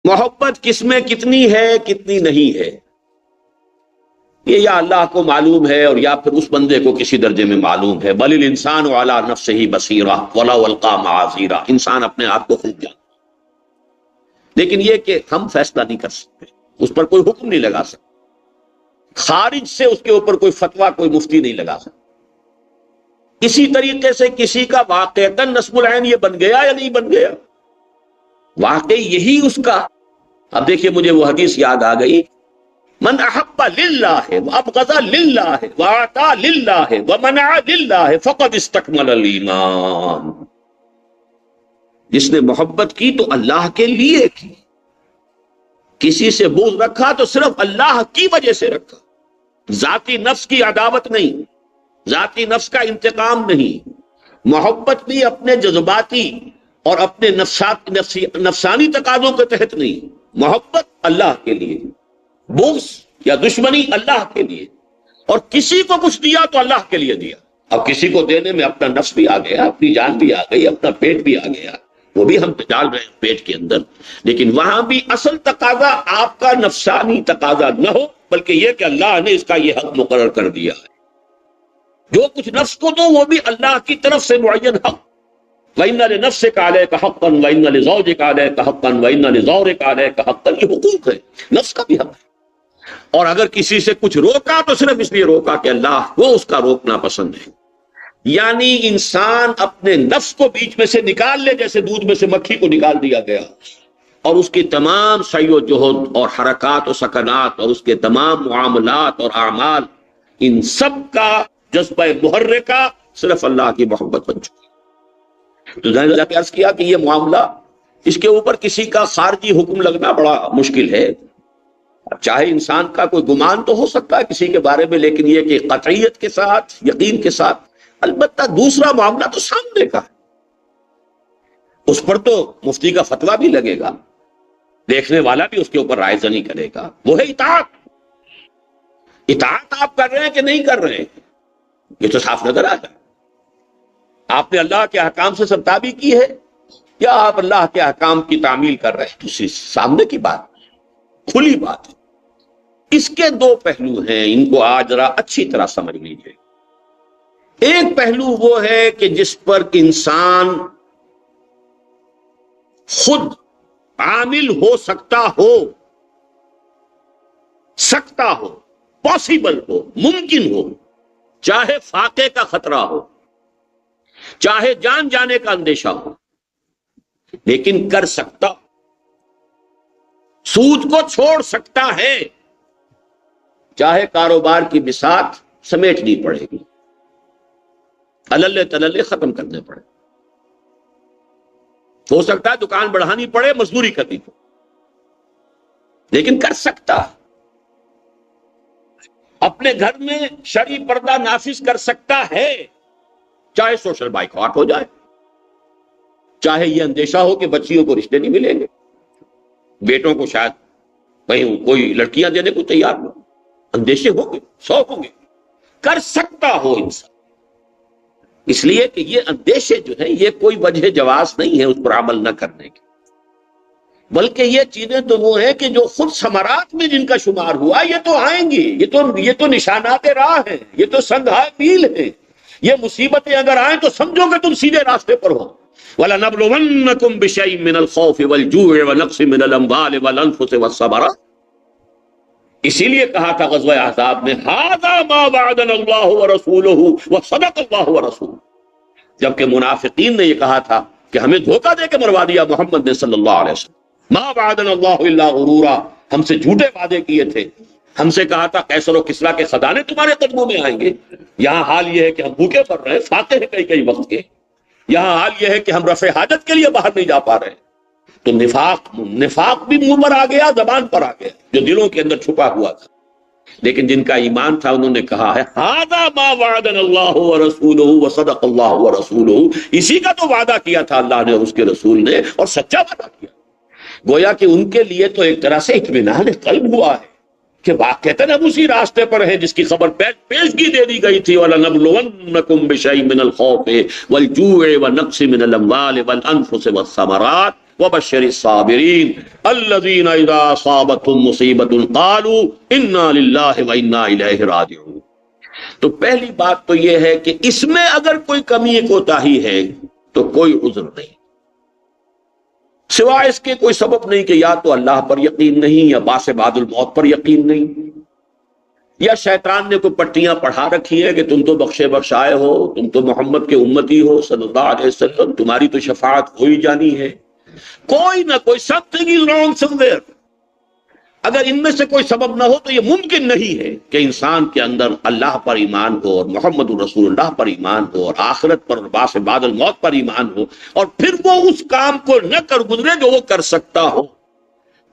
محبت کس میں کتنی ہے کتنی نہیں ہے یہ یا اللہ کو معلوم ہے اور یا پھر اس بندے کو کسی درجے میں معلوم ہے. بل الانسان علی نفسہ بصیرہ ولو القی معاذیرہ، انسان اپنے آپ کو خوب جانتا، لیکن یہ کہ ہم فیصلہ نہیں کر سکتے، اس پر کوئی حکم نہیں لگا سکتے، خارج سے اس کے اوپر کوئی فتویٰ کوئی مفتی نہیں لگا سکتا. اسی طریقے سے کسی کا واقعتاً نصب العین یہ بن گیا یا نہیں بن گیا، واقعی یہی اس کا. اب دیکھیے مجھے وہ حدیث یاد آ گئی، من احب للہ وابغض للہ واعطى للہ ومنع للہ فقد استکمل الایمان. جس نے محبت کی تو اللہ کے لیے کی، کسی سے بغض رکھا تو صرف اللہ کی وجہ سے رکھا، ذاتی نفس کی عداوت نہیں، ذاتی نفس کا انتقام نہیں، محبت بھی اپنے جذباتی اور اپنے نفسانی تقاضوں کے تحت نہیں، محبت اللہ کے لیے، بغض یا دشمنی اللہ کے لیے. اور کسی کو کچھ دیا تو اللہ کے لیے دیا. اب کسی کو دینے میں اپنا نفس بھی آ گیا، اپنی جان بھی آ گئی، اپنا پیٹ بھی آ گیا، وہ بھی ہم ڈال رہے ہیں پیٹ کے اندر، لیکن وہاں بھی اصل تقاضا آپ کا نفسانی تقاضا نہ ہو، بلکہ یہ کہ اللہ نے اس کا یہ حق مقرر کر دیا ہے. جو کچھ نفس کو دو وہ بھی اللہ کی طرف سے معین حق. وَإِنَّ لِنَفْسِكَ عَلَيْكَ حَقًّا وَإِنَّ لِزَوْجِكَ عَلَيْكَ حَقًّا وَإِنَّ لِزَوْرِكَ عَلَيْكَ حَقًّا. یہ حقوق ہے، نفس کا بھی حق ہے. اور اگر کسی سے کچھ روکا تو صرف اس لیے روکا کہ اللہ کو اس کا روکنا پسند ہے. یعنی انسان اپنے نفس کو بیچ میں سے نکال لے، جیسے دودھ میں سے مکھی کو نکال دیا گیا، اور اس کی تمام سعی و جہد اور حرکات و سکنات اور اس کے تمام معاملات اور اعمال، ان سب کا جذبہ محرکہ صرف اللہ کی محبت بن چکی. تو جیسا کہ عرض کیا کہ یہ معاملہ، اس کے اوپر کسی کا خارجی حکم لگنا بڑا مشکل ہے. چاہے انسان کا کوئی گمان تو ہو سکتا ہے کسی کے بارے میں، لیکن یہ کہ قطعیت کے ساتھ، یقین کے ساتھ. البتہ دوسرا معاملہ تو سامنے کا ہے، اس پر تو مفتی کا فتویٰ بھی لگے گا، دیکھنے والا بھی اس کے اوپر رائے زنی کرے گا. وہ ہے اطاعت. اطاعت آپ کر رہے ہیں کہ نہیں کر رہے ہیں، یہ تو صاف نظر آ جائے. آپ نے اللہ کے احکام سے سرتابی کی ہے یا آپ اللہ کے احکام کی تعمیل کر رہے ہیں، اسی سامنے کی بات، کھلی بات ہے. اس کے دو پہلو ہیں، ان کو آج ذرا اچھی طرح سمجھ لیجیے. ایک پہلو وہ ہے کہ جس پر انسان خود عامل ہو سکتا ہو، پاسبل ہو، ممکن ہو، چاہے فاقے کا خطرہ ہو، چاہے جان جانے کا اندیشہ ہو، لیکن کر سکتا، سود کو چھوڑ سکتا ہے، چاہے کاروبار کی بساط سمیٹنی پڑے گی، علل تللے ختم کرنے پڑے، ہو سکتا ہے دکان بڑھانی پڑے، مزدوری کرنی پڑے، لیکن کر سکتا. اپنے گھر میں شرعی پردہ نافذ کر سکتا ہے، چاہے سوشل بائیکاٹ ہو جائے، چاہے یہ اندیشہ ہو کہ بچیوں کو رشتے نہیں ملیں گے، بیٹوں کو شاید کہیں کوئی لڑکیاں دینے کو تیار نہ ہو، اندیشے ہوں گے، شوق ہوں گے، کر سکتا ہو انسان. اس لیے کہ یہ اندیشے جو ہیں یہ کوئی وجہ جواز نہیں ہے اس پر عمل نہ کرنے کی، بلکہ یہ چیزیں تو وہ ہیں کہ جو خود ثمرات میں جن کا شمار ہوا یہ تو آئیں گی، یہ تو نشانات راہ ہیں، یہ تو سنگھائے میل ہیں. یہ مصیبتیں اگر آئیں تو سمجھو کہ تم سیدھے راستے پر ہو. وَلَنَبْلُوَنَّكُمْ بِشَيْءٍ مِّنَ الْخَوْفِ وَالْجُوعِ وَنَقْصٍ مِّنَ الْأَمْوَالِ وَالْأَنفُسِ وَالثَّمَرَاتِ. اسی لیے کہا تھا غزوہ احزاب میں هَذَا مَا وَعَدَنَا اللَّهُ وَرَسُولُهُ وَصَدَقَ اللَّهُ وَرَسُولُهُ. جبکہ منافقین نے یہ کہا تھا کہ ہمیں دھوکہ دے کے مروا دیا محمد نے صلی اللہ علیہ وسلم. مَا وَعَدَنَا اللَّهُ إِلَّا غُرُورًا. ہم سے جھوٹے وعدے کیے تھے، ہم سے کہا تھا قیصر و کسریٰ کے خزانے تمہارے قدموں میں آئیں گے. یہاں حال یہ ہے کہ ہم بھوکے پڑ رہے ہیں، فاقے ہیں کئی وقت کے. یہاں حال یہ ہے کہ ہم رفع حاجت کے لیے باہر نہیں جا پا رہے. تو نفاق بھی منہ پر آ گیا، زبان پر آ گیا، جو دلوں کے اندر چھپا ہوا تھا. لیکن جن کا ایمان تھا انہوں نے کہا ہے ھذا ما وعدنا اللہ ورسولہ وصدق اللہ ورسولہ. اسی کا تو وعدہ کیا تھا اللہ نے اور اس کے رسول نے، اور سچا وعدہ کیا. گویا کہ ان کے لیے تو ایک طرح سے اطمینان قلب ہوا ہے کہ واقعتاً ہم اسی راستے پر ہیں جس کی خبر پیشگی دے دی گئی تھی. وَلَنَبْلُوَنَّكُمْ بِشَيْءٍ مِّنَ الْخَوْفِ وَالْجُوعِ وَنَقْصٍ مِّنَ الْأَمْوَالِ وَالْأَنفُسِ وَالثَّمَرَاتِ وبشر الصابرین الذین اذا اصابتهم مصیبۃ قالوا انا للہ وانا الیہ راجعون۔ تو پہلی بات تو یہ ہے کہ اس میں اگر کوئی کمی کوتاہی ہے تو کوئی عذر نہیں، سوائے اس کے کوئی سبب نہیں کہ یا تو اللہ پر یقین نہیں، یا باس بعد الموت پر یقین نہیں، یا شیطان نے کوئی پٹیاں پڑھا رکھی ہے کہ تم تو بخشے بخشائے ہو، تم تو محمد کے امتی ہو صلی اللہ علیہ وسلم، تمہاری تو شفاعت ہو ہی جانی ہے۔ کوئی نہ کوئی something is wrong somewhere۔ اگر ان میں سے کوئی سبب نہ ہو تو یہ ممکن نہیں ہے کہ انسان کے اندر اللہ پر ایمان ہو اور محمد رسول اللہ پر ایمان ہو اور آخرت پر اور باس بعد الموت پر ایمان ہو، اور پھر وہ اس کام کو نہ کر گزرے جو وہ کر سکتا ہو،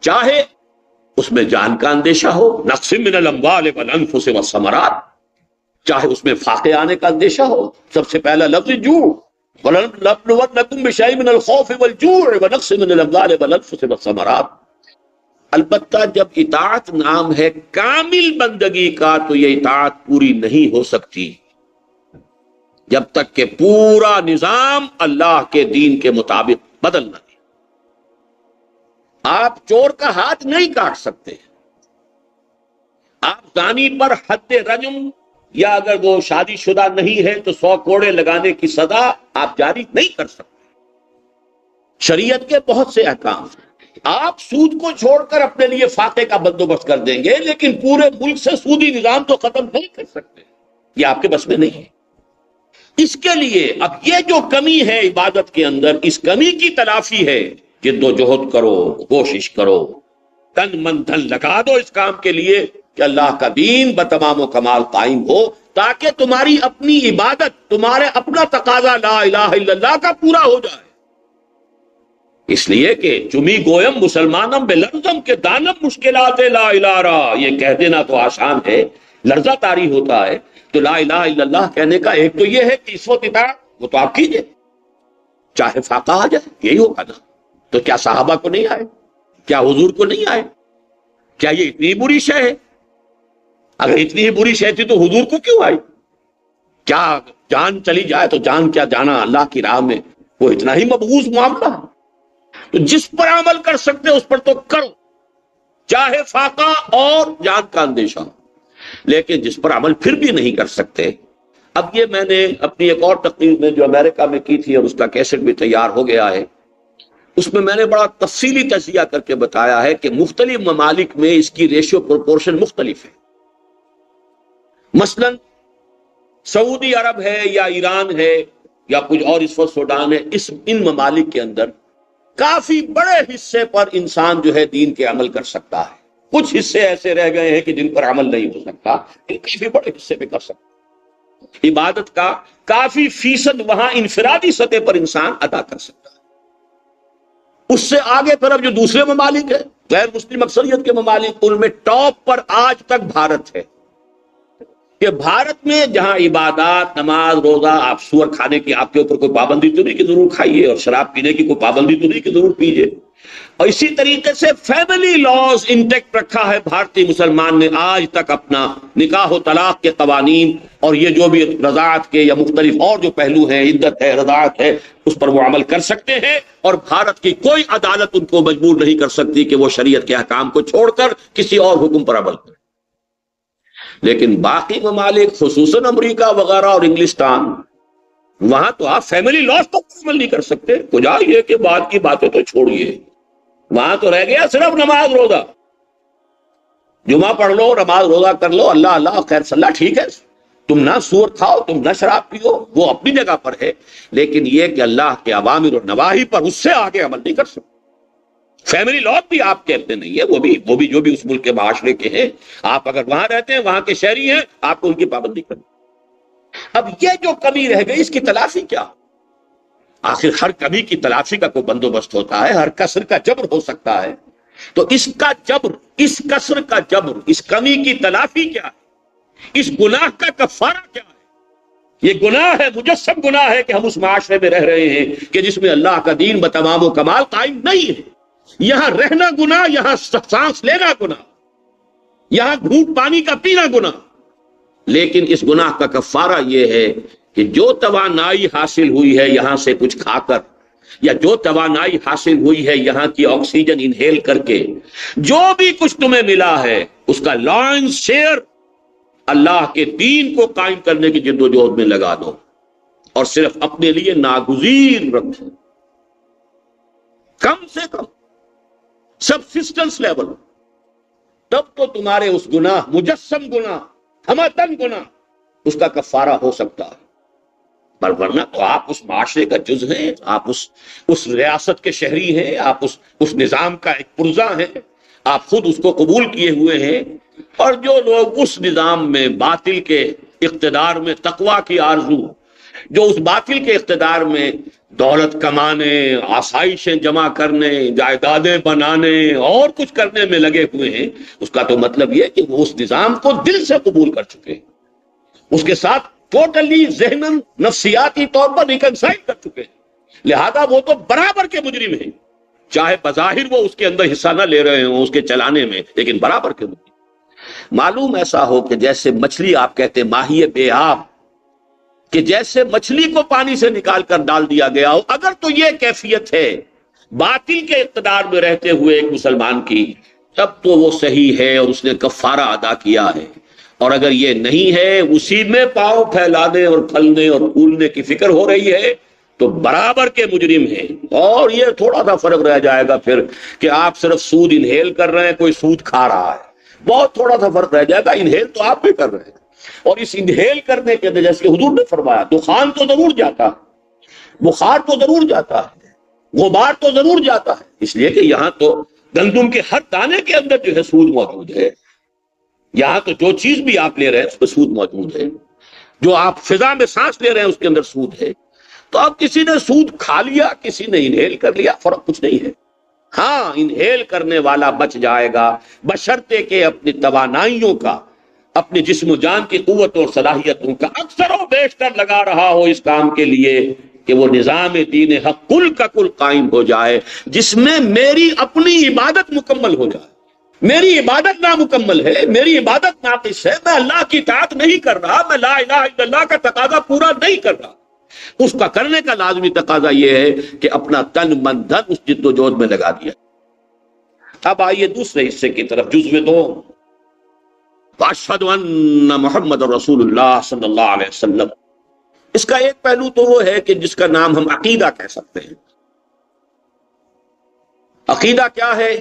چاہے اس میں جان کا اندیشہ ہو، نقص من الاموال والانفس والثمرات، چاہے اس میں فاقے آنے کا اندیشہ ہو۔ سب سے پہلا لفظ جوع، وَلَنَبْلُوَنَّكُمْ بِشَيْءٍ مِّنَ الْخَوْفِ وَالْجُوعِ وَنَقْصٍ مِّنَ الْأَمْوَالِ وَالْأَنفُسِ وَالثَّمَرَاتِ۔ البتہ جب اطاعت نام ہے کامل بندگی کا تو یہ اطاعت پوری نہیں ہو سکتی جب تک کہ پورا نظام اللہ کے دین کے مطابق بدل نہ دے۔ آپ چور کا ہاتھ نہیں کاٹ سکتے، آپ زانی پر حد رجم، یا اگر وہ شادی شدہ نہیں ہے تو 100 کوڑے لگانے کی سزا آپ جاری نہیں کر سکتے۔ شریعت کے بہت سے احکام، آپ سود کو چھوڑ کر اپنے لیے فاقے کا بندوبست کر دیں گے، لیکن پورے ملک سے سودی نظام تو ختم نہیں کر سکتے، یہ آپ کے بس میں نہیں ہے۔ اس کے لیے اب یہ جو کمی ہے عبادت کے اندر، اس کمی کی تلافی ہے، جد و جہد کرو، کوشش کرو، تن من دھن لگا دو اس کام کے لیے کہ اللہ کا دین بتمام و کمال قائم ہو، تاکہ تمہاری اپنی عبادت، تمہارے اپنا تقاضا لا الہ الا اللہ کا پورا ہو جائے۔ اس لیے کہ چمی گویم مسلمانم بے لرزم کے دانم مشکلات لا الہ را، یہ کہہ دینا تو آسان ہے، لرزہ طاری ہوتا ہے۔ تو لا الہ الا اللہ کہنے کا ایک تو یہ ہے کہ اس وقت اطاعت وہ تو آپ کیجئے، چاہے فاقہ آ جائے، یہی ہوگا نا۔ تو کیا صحابہ کو نہیں آئے؟ کیا حضور کو نہیں آئے؟ کیا یہ اتنی بری شے ہے؟ اگر اتنی ہی بری شے تھی تو حضور کو کیوں آئی؟ کیا جان چلی جائے تو جان کیا جانا اللہ کی راہ میں وہ اتنا ہی مبغوض معاملہ ہے؟ تو جس پر عمل کر سکتے اس پر تو کرو، چاہے فاقہ اور جان کا اندیشہ، لیکن جس پر عمل پھر بھی نہیں کر سکتے۔ اب یہ میں نے اپنی ایک اور تقریر میں جو امریکہ میں کی تھی، اور اس کا کیسٹ بھی تیار ہو گیا ہے، اس میں نے بڑا تفصیلی تجزیہ کر کے بتایا ہے کہ مختلف ممالک میں اس کی ریشیو پروپورشن مختلف ہے۔ مثلا سعودی عرب ہے یا ایران ہے یا کچھ اور اس وقت سوڈان ہے، ان ممالک کے اندر کافی بڑے حصے پر انسان جو ہے دین کے عمل کر سکتا ہے، کچھ حصے ایسے رہ گئے ہیں کہ جن پر عمل نہیں ہو سکتا، کافی بڑے حصے پہ کر سکتا۔ عبادت کا کافی فیصد وہاں انفرادی سطح پر انسان ادا کر سکتا ہے۔ اس سے آگے طرف جو دوسرے ممالک ہیں، غیر مسلم اکثریت کے ممالک، ان میں ٹاپ پر آج تک بھارت ہے، کہ بھارت میں جہاں عبادات، نماز، روزہ، آپ سور کھانے کی آپ کے اوپر کوئی پابندی تو نہیں کہ ضرور کھائیے، اور شراب پینے کی کوئی پابندی تو نہیں کہ ضرور پیجیے، اور اسی طریقے سے فیملی لاز انٹیکٹ رکھا ہے بھارتی مسلمان نے آج تک اپنا، نکاح و طلاق کے قوانین اور یہ جو بھی رضاعت کے یا مختلف اور جو پہلو ہیں، عدت ہے، رضاعت ہے، اس پر وہ عمل کر سکتے ہیں، اور بھارت کی کوئی عدالت ان کو مجبور نہیں کر سکتی کہ وہ شریعت کے احکام کو چھوڑ کر کسی اور حکم پر عمل کریں۔ لیکن باقی ممالک خصوصاً امریکہ وغیرہ اور انگلستان، وہاں تو آپ فیملی لاز کو عمل نہیں کر سکتے، کجا یہ کہ بعد کی باتیں تو چھوڑیے، وہاں تو رہ گیا صرف نماز روزہ، جمعہ پڑھ لو، نماز روزہ کر لو، اللہ اللہ خیر صلی اللہ، ٹھیک ہے، تم نہ سور کھاؤ، تم نہ شراب پیو، وہ اپنی جگہ پر ہے، لیکن یہ کہ اللہ کے اوامر اور نواہی پر اس سے آگے عمل نہیں کر سکتے۔ فیملی لا بھی آپ کہتے نہیں ہے، وہ بھی جو بھی اس ملک کے معاشرے کے ہیں، آپ اگر وہاں رہتے ہیں، وہاں کے شہری ہیں، آپ کو ان کی پابندی کرنی۔ اب یہ جو کمی رہ گئی، اس کی تلافی کیا؟ آخر ہر کمی کی تلافی کا کوئی بندوبست ہوتا ہے، ہر کسر کا جبر ہو سکتا ہے، تو اس کا جبر، اس کسر کا جبر، اس کمی کی تلافی کیا ہے؟ اس گناہ کا کفارہ کیا ہے؟ یہ گناہ ہے، مجسم گناہ ہے کہ ہم اس معاشرے میں رہ رہے ہیں کہ جس میں اللہ کا دین بتمام و کمال قائم نہیں ہے۔ یہاں رہنا گناہ، یہاں سانس لینا گناہ، یہاں گھونٹ پانی کا پینا گناہ۔ لیکن اس گناہ کا کفارہ یہ ہے کہ جو توانائی حاصل ہوئی ہے یہاں سے کچھ کھا کر، یا جو توانائی حاصل ہوئی ہے یہاں کی آکسیجن انہیل کر کے، جو بھی کچھ تمہیں ملا ہے اس کا لارنس شیئر اللہ کے دین کو قائم کرنے کی جد و جہد میں لگا دو، اور صرف اپنے لیے ناگزیر رکھو، کم سے کم سبسسٹنس لیول، تب تو تمہارے اس گناہ، مجسم گناہ، ہمتن گناہ، اس کا کفارہ ہو سکتا ہے۔ پر ورنہ تو آپ اس معاشرے کا جز ہیں، آپ اس ریاست کے شہری ہیں، آپ اس نظام کا ایک پرزہ ہیں، آپ خود اس کو قبول کیے ہوئے ہیں، اور جو لوگ اس نظام میں باطل کے اقتدار میں تقویٰ کی آرزو، جو اس باطل کے اقتدار میں دولت کمانے، آسائشیں جمع کرنے، جائیدادیں بنانے اور کچھ کرنے میں لگے ہوئے ہیں، اس کا تو مطلب یہ کہ وہ اس نظام کو دل سے قبول کر چکے ہیں، اس کے ساتھ ٹوٹلی ذہناً نفسیاتی طور پر ریکنسائل کر چکے ہیں، لہذا وہ تو برابر کے مجرم ہیں، چاہے بظاہر وہ اس کے اندر حصہ نہ لے رہے ہوں اس کے چلانے میں، لیکن برابر کے مجرم۔ معلوم ایسا ہو کہ جیسے مچھلی، آپ کہتے ماہی بے آب، کہ جیسے مچھلی کو پانی سے نکال کر ڈال دیا گیا ہو، اگر تو یہ کیفیت ہے باطل کے اقتدار میں رہتے ہوئے ایک مسلمان کی، تب تو وہ صحیح ہے اور اس نے کفارہ ادا کیا ہے، اور اگر یہ نہیں ہے، اسی میں پاؤں پھیلانے اور پھلنے اور پھولنے کی فکر ہو رہی ہے، تو برابر کے مجرم ہیں۔ اور یہ تھوڑا سا فرق رہ جائے گا پھر کہ آپ صرف سود انہیل کر رہے ہیں، کوئی سود کھا رہا ہے، بہت تھوڑا سا فرق رہ جائے گا، انہیل تو آپ بھی کر رہے ہیں، اور اس انہیل کرنے کے اندر جیسے حضور نے فرمایا دخان تو ضرور جاتا ہے، بخار تو ضرور جاتا ہے، غبار تو ضرور جاتا ہے، اس لیے کہ یہاں تو گندم کے ہر دانے کے اندر جو ہے سود موجود ہے، یہاں تو جو چیز بھی آپ لے رہے ہیں اس میں سود موجود ہے، جو آپ فضا میں سانس لے رہے ہیں اس کے اندر سود ہے، تو اب کسی نے سود کھا لیا، کسی نے انہیل کر لیا، فرق کچھ نہیں ہے۔ ہاں انہیل کرنے والا بچ جائے گا بشرطے کہ اپنی توانائیوں کا، اپنے جسم و جان کی قوت اور صلاحیتوں کا اکثر و بیشتر لگا رہا ہو اس کام کے لیے کہ وہ نظام دین حق کل کا کل قائم ہو جائے، جس میں میری اپنی عبادت مکمل ہو جائے۔ میری عبادت نامکمل ہے، میری عبادت ناقص ہے، میں اللہ کی اطاعت نہیں کر رہا، میں لا الہ الا اللہ کا تقاضا پورا نہیں کر رہا، اس کا کرنے کا لازمی تقاضا یہ ہے کہ اپنا تن من دھن اس جد و جہد میں لگا دیا۔ اب آئیے دوسرے حصے کی طرف، جزو 2، وَأَشْهَدُ أَنَّ مُحَمَّدَ رسول اللہ صلی اللہ علیہ وسلم۔ اس کا ایک پہلو تو وہ ہے کہ جس کا نام ہم عقیدہ کہہ سکتے ہیں۔ عقیدہ کیا ہے؟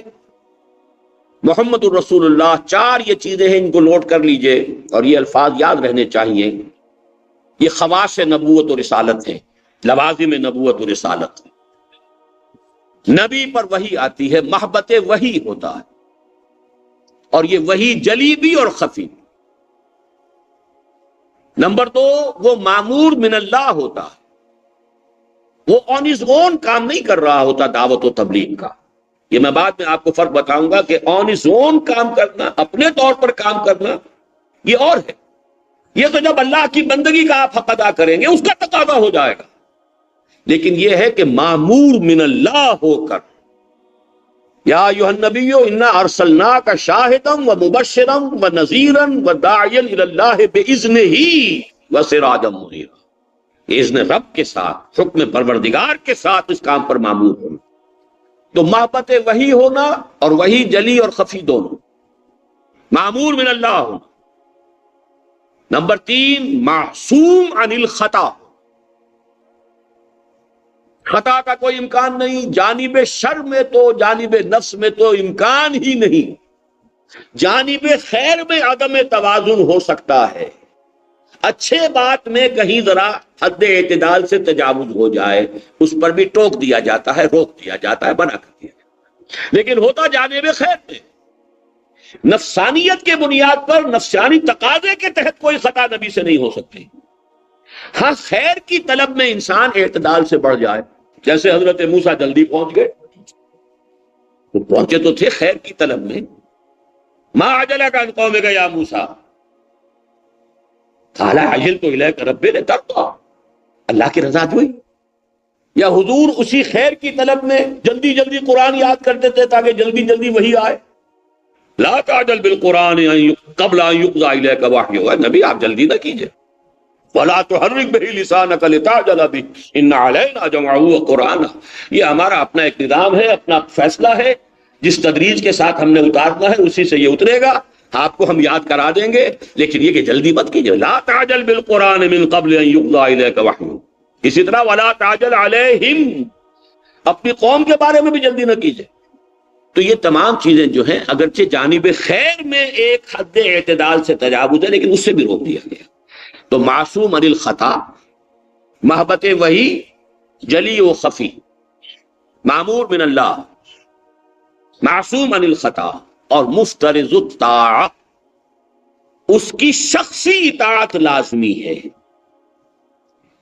محمد الرسول اللہ، 4 یہ چیزیں ہیں، ان کو نوٹ کر لیجئے اور یہ الفاظ یاد رہنے چاہیے۔ یہ خواص نبوت و رسالت ہیں، لوازم نبوت و رسالت۔ نبی پر وحی آتی ہے، محبت وحی ہوتا ہے، اور یہ وحی جلی بھی اور خفی۔ نمبر 2، وہ مامور من اللہ ہوتا ہے، وہ آن ہز اون کام نہیں کر رہا ہوتا دعوت و تبلیغ کا۔ یہ میں بعد میں آپ کو فرق بتاؤں گا کہ آن ہز اون کام کرنا، اپنے طور پر کام کرنا، یہ اور ہے۔ یہ تو جب اللہ کی بندگی کا آپ حق ادا کریں گے اس کا تقاضا ہو جائے گا، لیکن یہ ہے کہ مامور من اللہ ہو کر، یا ایھا النبی انا ارسلناک شاہدا ومبشرا ونذیرا وداعیا الی اللہ باذنہ وسراجا منیرا، اذن رب کے ساتھ، حکم پروردگار کے ساتھ اس کام پر مامور ہونا۔ تو محبت وحی ہونا اور وحی جلی اور خفی دونوں، مامور من اللہ ہونا۔ نمبر 3، معصوم عن الخطا، خطا کا کوئی امکان نہیں، جانب شر میں تو، جانب نفس میں تو امکان ہی نہیں، جانب خیر میں عدم توازن ہو سکتا ہے، اچھے بات میں کہیں ذرا حد اعتدال سے تجاوز ہو جائے، اس پر بھی ٹوک دیا جاتا ہے، روک دیا جاتا ہے، منع کر دیا جاتا ہے، لیکن ہوتا جانب خیر میں۔ نفسانیت کے بنیاد پر، نفسانی تقاضے کے تحت کوئی خطا نبی سے نہیں ہو سکتی۔ ہاں خیر کی طلب میں انسان اعتدال سے بڑھ جائے، جیسے حضرت موسیٰ جلدی پہنچ گئے، وہ پہنچے تو تھے خیر کی طلب میں۔ ما عجلک عن قومک یا موسیٰ قال عجلت الیک ربی لترضی، اللہ کی رضا ہوئی۔ یا حضور اسی خیر کی طلب میں جلدی جلدی قرآن یاد کرتے تھے تاکہ جلدی جلدی وحی آئے۔ لا تعجل بالقرآن قبل ان یقضى الیک وحیہ، نبی آپ جلدی نہ کیجئے، وَلَا تُحَرِّكْ بِهِ لِسَانَكَ لِتَعْجَلَ بِهِ إِنَّ عَلَيْنَا جَمْعَهُ وَقُرْآنَهُ. یہ ہمارا اپنا ایک نظام ہے، اپنا فیصلہ ہے، جس تدریج کے ساتھ ہم نے اتارنا ہے اسی سے یہ اترے گا. آپ کو ہم یاد کرا دیں گے، لیکن یہ کہ جلدی مت کیجیے. لا تعجل بالقرآن من قبل ان يقضى إليك وحيه. اسی طرح ولا تعجل علیہم، اپنی قوم کے بارے میں بھی جلدی نہ کیجیے. تو یہ تمام چیزیں جو ہیں اگرچہ جانب خیر میں ایک حد اعتدال سے تجاوز ہے، لیکن اس سے بھی روک دیا گیا. تو معصوم عن الخطا، محبت وحی جلی و خفی، معمور من اللہ، معصوم عن الخطا، اور مفترض الطاعہ، اس کی شخصی اطاعت لازمی ہے.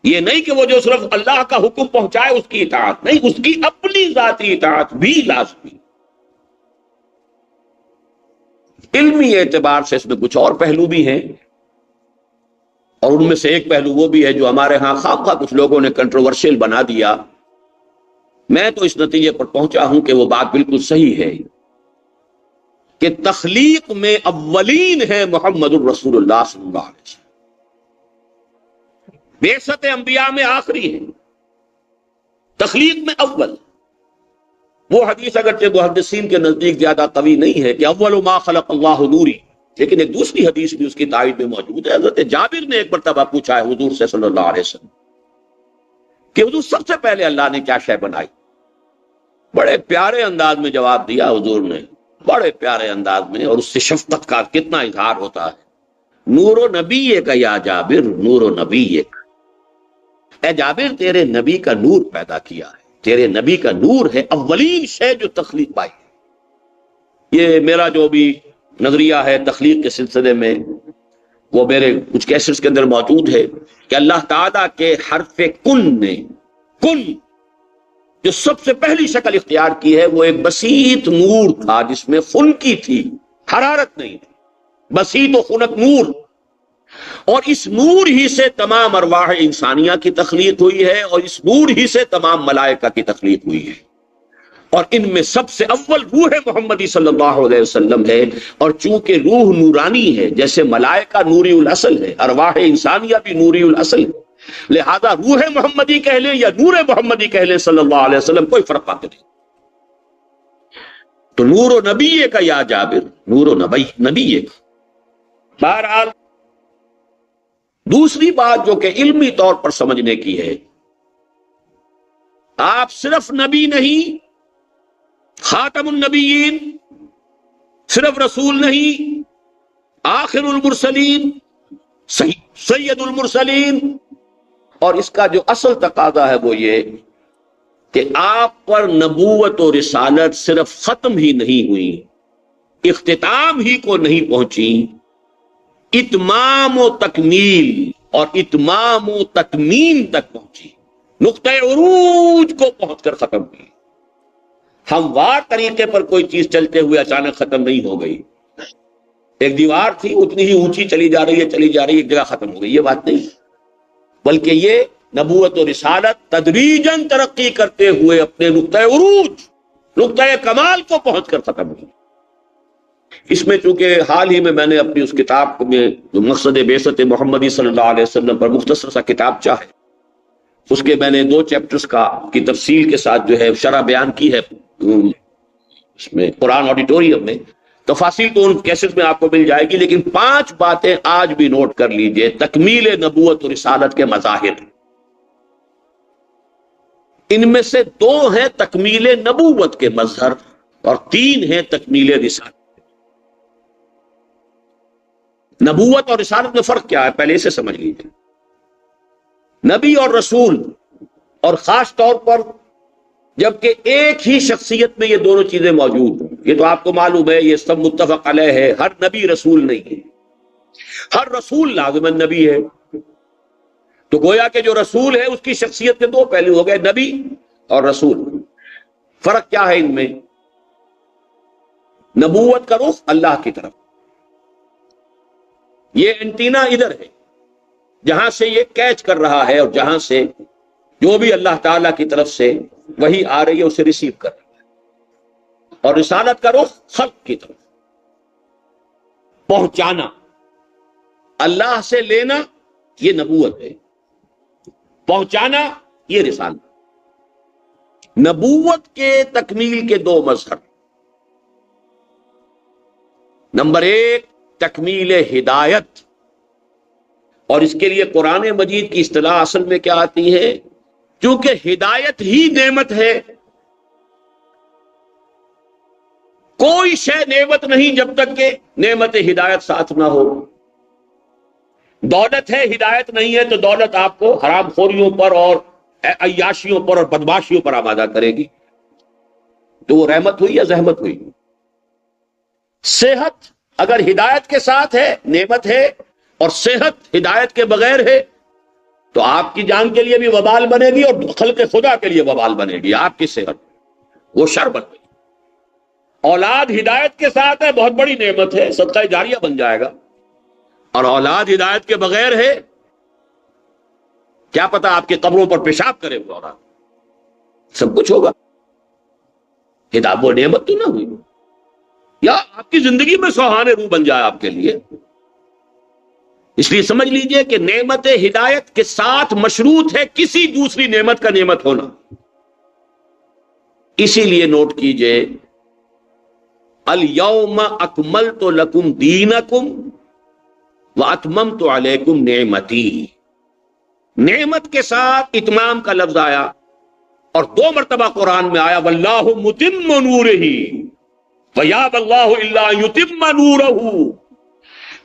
یہ نہیں کہ وہ جو صرف اللہ کا حکم پہنچائے اس کی اطاعت نہیں، اس کی اپنی ذاتی اطاعت بھی لازمی. علمی اعتبار سے اس میں کچھ اور پہلو بھی ہیں، اور ان میں سے ایک پہلو وہ بھی ہے جو ہمارے ہاں خواہ کچھ لوگوں نے کنٹروورشل بنا دیا. میں تو اس نتیجے پر پہنچا ہوں کہ وہ بات بالکل صحیح ہے کہ تخلیق میں اولین ہے محمد الرسول اللہ صلی اللہ علیہ وسلم، بعثت انبیاء میں آخری ہے، تخلیق میں اول. وہ حدیث اگرچہ محدثین کے نزدیک زیادہ قوی نہیں ہے کہ اول ما خلق اللہ نوری، لیکن ایک دوسری حدیث بھی اس کی تائید میں موجود ہے. حضرت جابر نے ایک مرتبہ پوچھا ہے حضور سے صلی اللہ علیہ وسلم کہ حضور سب سے پہلے اللہ نے کیا شے بنائی؟ بڑے پیارے انداز میں جواب دیا حضور نے، بڑے پیارے انداز میں، اور اس سے شفقت کا کتنا اظہار ہوتا ہے. نور و نبی کا یا جابر، نور و نبی کا، اے جابر تیرے نبی کا نور پیدا کیا ہے، تیرے نبی کا نور ہے اولین شے جو تخلیق پائی. یہ میرا جو بھی نظریہ ہے تخلیق کے سلسلے میں، وہ میرے کچھ کیسٹس کے اندر موجود ہے کہ اللہ تعالیٰ کے حرف کن نے، کن جو سب سے پہلی شکل اختیار کی ہے، وہ ایک بسیط نور تھا جس میں خنکی تھی، حرارت نہیں تھی، بسیط و خنک نور. اور اس نور ہی سے تمام ارواح انسانیہ کی تخلیق ہوئی ہے، اور اس نور ہی سے تمام ملائکہ کی تخلیق ہوئی ہے. اور ان میں سب سے اول روح محمدی صلی اللہ علیہ وسلم ہے. اور چونکہ روح نورانی ہے، جیسے ملائکہ نوری الاصل ہے، ارواح انسانیہ بھی نوری الاصل ہے، لہذا روح محمدی کہہ لیں یا نور محمدی کہہ لیں صلی اللہ علیہ وسلم، کوئی فرق پاتے نہیں. تو نور و نبی کا یا جابر، نور و نبی کا. بہرحال دوسری بات جو کہ علمی طور پر سمجھنے کی ہے، آپ صرف نبی نہیں، خاتم النبیین، صرف رسول نہیں، آخر المرسلین، سید المرسلین. اور اس کا جو اصل تقاضا ہے وہ یہ کہ آپ پر نبوت و رسالت صرف ختم ہی نہیں ہوئی، اختتام ہی کو نہیں پہنچی، اتمام و تکمیل اور اتمام و تتمیم تک پہنچی، نقطہ عروج کو پہنچ کر ختم ہوئی. ہموار طریقے پر کوئی چیز چلتے ہوئے اچانک ختم نہیں ہو گئی. ایک دیوار تھی، اتنی ہی اونچی چلی جا رہی ہے، ایک جگہ ختم ہو گئی، یہ بات نہیں، بلکہ یہ نبوت و رسالت تدریجاً ترقی کرتے ہوئے اپنے نقطہ عروج، نقطہ کمال کو پہنچ کر ختم ہوئی. اس میں چونکہ حال ہی میں نے اپنی اس کتاب میں جو مقصد بعثت محمدی صلی اللہ علیہ وسلم پر مختصر سا کتاب چاہے، اس کے میں نے 2 چیپٹرز کی تفصیل کے ساتھ جو ہے شرح بیان کی ہے اس میں قرآن آڈیٹوریم میں. تفاصیل تو ان کیسٹ میں آپ کو مل جائے گی، لیکن 5 باتیں آج بھی نوٹ کر لیجئے تکمیل نبوت و رسالت کے مظاہر. ان میں سے 2 ہیں تکمیل نبوت کے مظہر اور 3 ہیں تکمیل رسالت. نبوت اور رسالت میں فرق کیا ہے پہلے اسے سمجھ لیجیے. نبی اور رسول، اور خاص طور پر جبکہ ایک ہی شخصیت میں یہ دونوں چیزیں موجود ہیں، یہ تو آپ کو معلوم ہے، یہ سب متفق علیہ ہے. ہر نبی رسول نہیں ہے، ہر رسول لازماً نبی ہے. تو گویا کہ جو رسول ہے اس کی شخصیت کے 2 پہلو ہو گئے، نبی اور رسول. فرق کیا ہے ان میں؟ نبوت کا رخ اللہ کی طرف، یہ اینٹینا ادھر ہے جہاں سے یہ کیچ کر رہا ہے، اور جہاں سے جو بھی اللہ تعالیٰ کی طرف سے وہی آ رہی ہے اسے ریسیو کر رہا ہے. اور رسالت کا رخ خلق کی طرف، پہنچانا، اللہ سے لینا یہ نبوت ہے، پہنچانا یہ رسالت۔ نبوت کے تکمیل کے دو مظہر، نمبر ایک تکمیل ہدایت، اور اس کے لیے قرآن مجید کی اصطلاح اصل میں کیا آتی ہے؟ کیونکہ ہدایت ہی نعمت ہے، کوئی شے نعمت نہیں جب تک کہ نعمت ہدایت ساتھ نہ ہو۔ دولت ہے، ہدایت نہیں ہے تو دولت آپ کو حرام خوریوں پر اور عیاشیوں پر اور بدماشیوں پر آمادہ کرے گی، تو وہ رحمت ہوئی یا زحمت ہوئی؟ صحت اگر ہدایت کے ساتھ ہے نعمت ہے، اور صحت ہدایت کے بغیر ہے تو آپ کی جان کے لیے بھی وبال بنے گی اور خلق خدا کے لیے وبال بنے گی۔ آپ کی صحت وہ شر بن گئی۔ اولاد ہدایت کے ساتھ ہے، بہت بڑی نعمت ہے، صدقہ جاریہ بن جائے گا، اور اولاد ہدایت کے بغیر ہے، کیا پتا آپ کی قبروں پر پیشاب کرے وہ اولاد، سب کچھ ہوگا، ہدایت وہ نعمت تو نہ ہوئی، یا آپ کی زندگی میں سہانے روح بن جائے آپ کے لیے۔ اس لیے سمجھ لیجئے کہ نعمت ہدایت کے ساتھ مشروط ہے کسی دوسری نعمت کا نعمت ہونا۔ اسی لیے نوٹ کیجئے، الیوم اکملت لکم دینکم واتممت علیکم نعمتی، نعمت کے ساتھ اتمام کا لفظ آیا، اور دو مرتبہ قرآن میں آیا واللہ متم نورہ ویابی اللہ الا یتم نورہ۔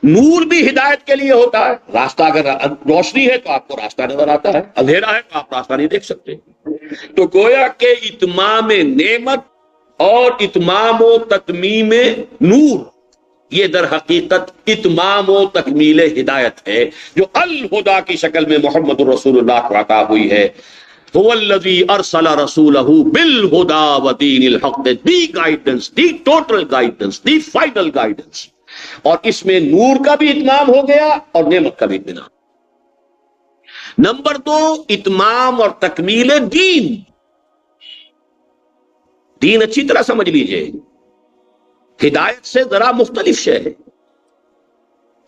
نور بھی ہدایت کے لیے ہوتا ہے، راستہ اگر روشنی ہے تو آپ کو راستہ نظر آتا ہے، اندھیرا ہے تو آپ راستہ نہیں دیکھ سکتے۔ تو گویا کہ اتمام نعمت اور اتمام و تتمیم نور، یہ در حقیقت اتمام و تکمیل ہدایت ہے، جو الہدا کی شکل میں محمد الرسول اللہ کو عطا ہوئی ہے۔ هو الذی ارسل رسولہ بالہدا ودین الحق، the guidance, the total guidance, the final guidance, اور اس میں نور کا بھی اتمام ہو گیا اور نعمت کا بھی اتمام۔ نمبر دو، اتمام اور تکمیل دین۔ دین اچھی طرح سمجھ لیجئے، ہدایت سے ذرا مختلف شے ہے۔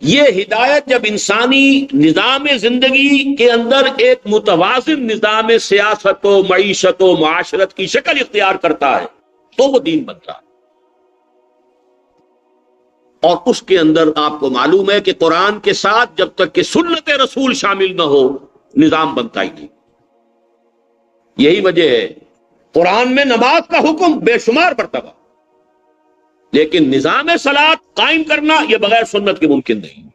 یہ ہدایت جب انسانی نظام زندگی کے اندر ایک متوازن نظام سیاست و معیشت و معاشرت کی شکل اختیار کرتا ہے تو وہ دین بنتا ہے، اور اس کے اندر آپ کو معلوم ہے کہ قرآن کے ساتھ جب تک کہ سنت رسول شامل نہ ہو نظام بنتا ہی نہیں۔ یہی وجہ ہے قرآن میں نماز کا حکم بے شمار مرتبہ، لیکن نظام صلاۃ قائم کرنا یہ بغیر سنت کے ممکن نہیں۔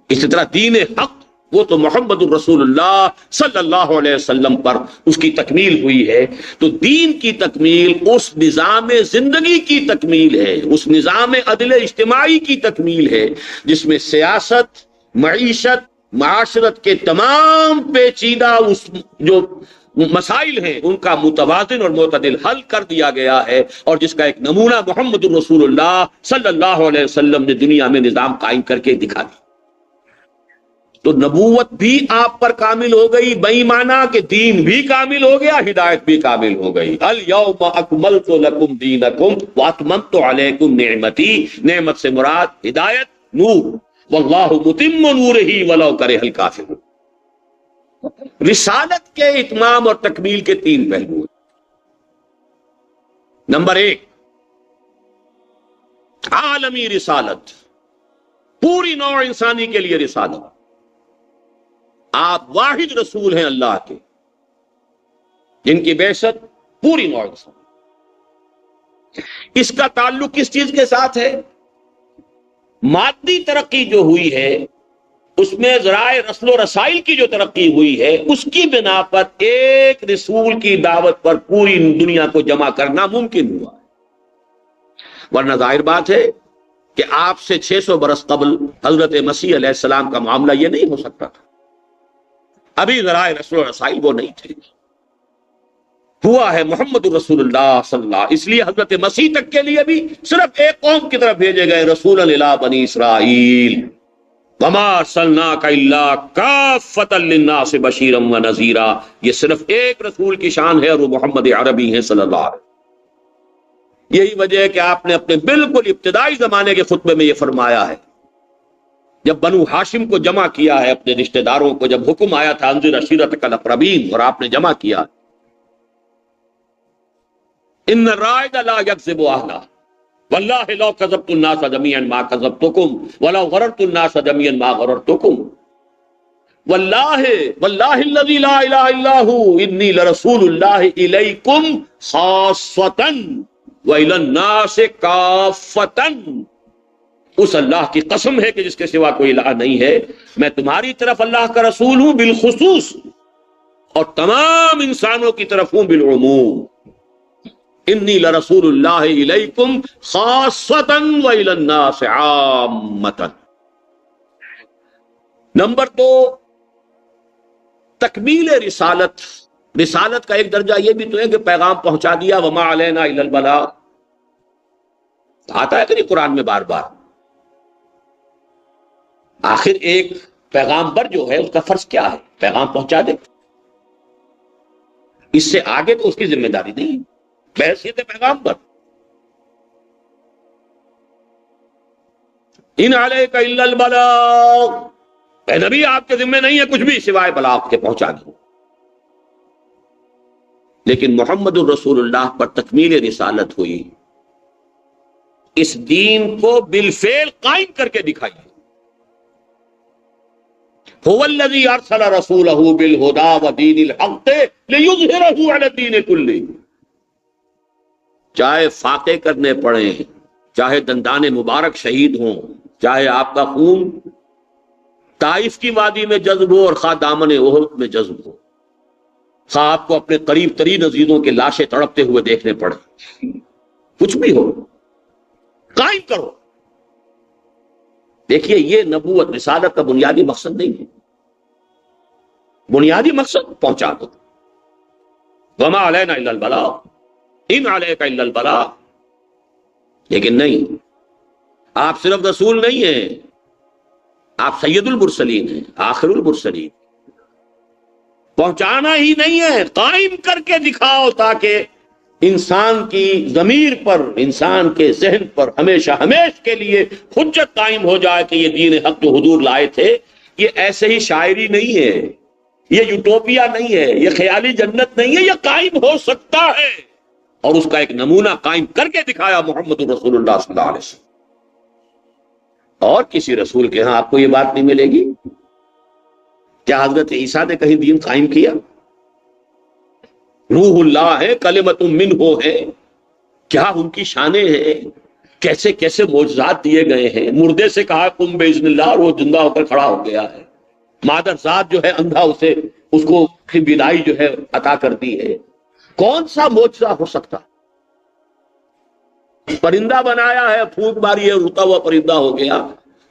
اسی طرح دین حق، وہ تو محمد الرسول اللہ صلی اللہ علیہ وسلم پر اس کی تکمیل ہوئی ہے، تو دین کی تکمیل اس نظام زندگی کی تکمیل ہے، اس نظام عدل اجتماعی کی تکمیل ہے جس میں سیاست، معیشت، معاشرت کے تمام پیچیدہ اس جو مسائل ہیں ان کا متوازن اور معتدل حل کر دیا گیا ہے، اور جس کا ایک نمونہ محمد الرسول اللہ صلی اللہ علیہ وسلم نے دنیا میں نظام قائم کر کے دکھا دیا۔ تو نبوت بھی آپ پر کامل ہو گئی، بےایمانہ کہ دین بھی کامل ہو گیا، ہدایت بھی کامل ہو گئی۔ الیوم اکملت لکم دینکم واتممت علیکم نعمتی، نعمت سے مراد ہدایت، نور، واللہ متم نورہ ولو کرہ الکافرون۔ رسالت کے اتمام اور تکمیل کے تین پہلو ہیں۔ نمبر ایک، عالمی رسالت، پوری نوع انسانی کے لیے رسالت۔ آپ واحد رسول ہیں اللہ کے، جن کی بعثت پوری نوع انسان۔ اس کا تعلق کس چیز کے ساتھ ہے؟ مادی ترقی جو ہوئی ہے، اس میں ذرائع رسل و رسائل کی جو ترقی ہوئی ہے، اس کی بنا پر ایک رسول کی دعوت پر پوری دنیا کو جمع کرنا ممکن ہوا ہے۔ ورنہ ظاہر بات ہے کہ آپ سے 600 برس قبل حضرت مسیح علیہ السلام کا معاملہ یہ نہیں ہو سکتا تھا، ابھی ذرائع رسل و رسائل وہ نہیں تھے۔ ہوا ہے محمد رسول اللہ صلی اللہ، اس لیے حضرت مسیح تک کے لیے بھی صرف ایک قوم کی طرف بھیجے گئے، رسولا الی بنی اسرائیل، وما ارسلناک الا کافۃ للناس بشیرا ونذیرا۔ یہ صرف ایک رسول کی شان ہے اور وہ محمد عربی ہیں صلی اللہ علیہ وسلم۔ یہی وجہ ہے کہ آپ نے اپنے بالکل ابتدائی زمانے کے خطبے میں یہ فرمایا ہے جب بنو ہاشم کو جمع کیا ہے، اپنے رشتہ داروں کو، جب حکم آیا تھا انذر عشیرتک الاقربین، اور آپ نے جمع کیا، ان الرائد لا یکذب اہلہ واللہ لو کذبت الناس جميعا ما کذبتکم ولو غررت الناس جميعا ما غررتکم واللہ الذی لا الہ الا ہو انی لرسول اللہ الیکم خاصۃ وإلی الناس کافۃ، اس اللہ کی قسم ہے کہ جس کے سوا کوئی الہ نہیں ہے، میں تمہاری طرف اللہ کا رسول ہوں بالخصوص، اور تمام انسانوں کی طرف ہوں بالعموم۔ انی لرسول اللہ الیکم خاصۃ وإلی الناس عامۃ۔ نمبر 2، تکمیل رسالت۔ رسالت کا ایک درجہ یہ بھی تو ہے کہ پیغام پہنچا دیا، وما علینا الا البلاغ، آتا ہے کہ نہیں قرآن میں بار بار۔ آخر ایک پیغامبر جو ہے اس کا فرض کیا ہے؟ پیغام پہنچا دے، اس سے آگے تو اس کی ذمہ داری نہیں ہے بحیثیت پیغامبر۔ ان علیک الا البلاغ، اے نبی آپ کے ذمہ نہیں ہے کچھ بھی سوائے بلاغ کے پہنچا دو۔ لیکن محمد الرسول اللہ پر تکمیل رسالت ہوئی، اس دین کو بالفعل قائم کر کے دکھائیے۔ هو الذی ارسل رسولہ بالہدی ودین الحق لیظہرہ علی الدین کلہ، چاہے فاقے کرنے پڑیں، چاہے دندان مبارک شہید ہوں، چاہے آپ کا خون طائف کی وادی میں جذب ہو اور خواہ دامن احد میں جذب ہو، خواہ آپ کو اپنے قریب ترین عزیزوں کے لاشیں تڑپتے ہوئے دیکھنے پڑے، کچھ بھی ہو قائم کرو۔ دیکھیے یہ نبوت رسالت کا بنیادی مقصد نہیں ہے، بنیادی مقصد پہنچا دو۔ وما علینا الا البلاغ ان علیک الا البلاغ۔ لیکن نہیں، آپ صرف رسول نہیں ہیں، آپ سید المرسلین ہیں، آخر المرسلین۔ پہنچانا ہی نہیں ہے، قائم کر کے دکھاؤ، تاکہ انسان کی ضمیر پر، انسان کے ذہن پر ہمیشہ ہمیشہ کے لیے حجت قائم ہو جائے کہ یہ دین حق جو حضور لائے تھے یہ ایسے ہی شاعری نہیں ہے، یہ یوٹوپیا نہیں ہے، یہ خیالی جنت نہیں ہے، یہ قائم ہو سکتا ہے۔ اور اس کا ایک نمونہ قائم کر کے دکھایا محمد رسول اللہ صلی اللہ علیہ وسلم۔ اور کسی رسول کے ہاں آپ کو یہ بات نہیں ملے گی۔ کیا حضرت عیسیٰ نے کہیں دین قائم کیا؟ روح اللہ ہے، کلمۃ منہ ہے، کیا ان کی شانیں ہیں، کیسے کیسے معجزات دیے گئے ہیں۔ مردے سے کہا قم باذن اللہ اور وہ زندہ ہو کر کھڑا ہو گیا ہے۔ مادر ذات جو ہے اندھا اس کو بینائی جو ہے عطا کر دی ہے۔ کون سا معجزہ ہو سکتا؟ پرندہ بنایا ہے، پھونک ماری ہے، اڑتا ہوا پرندہ ہو گیا۔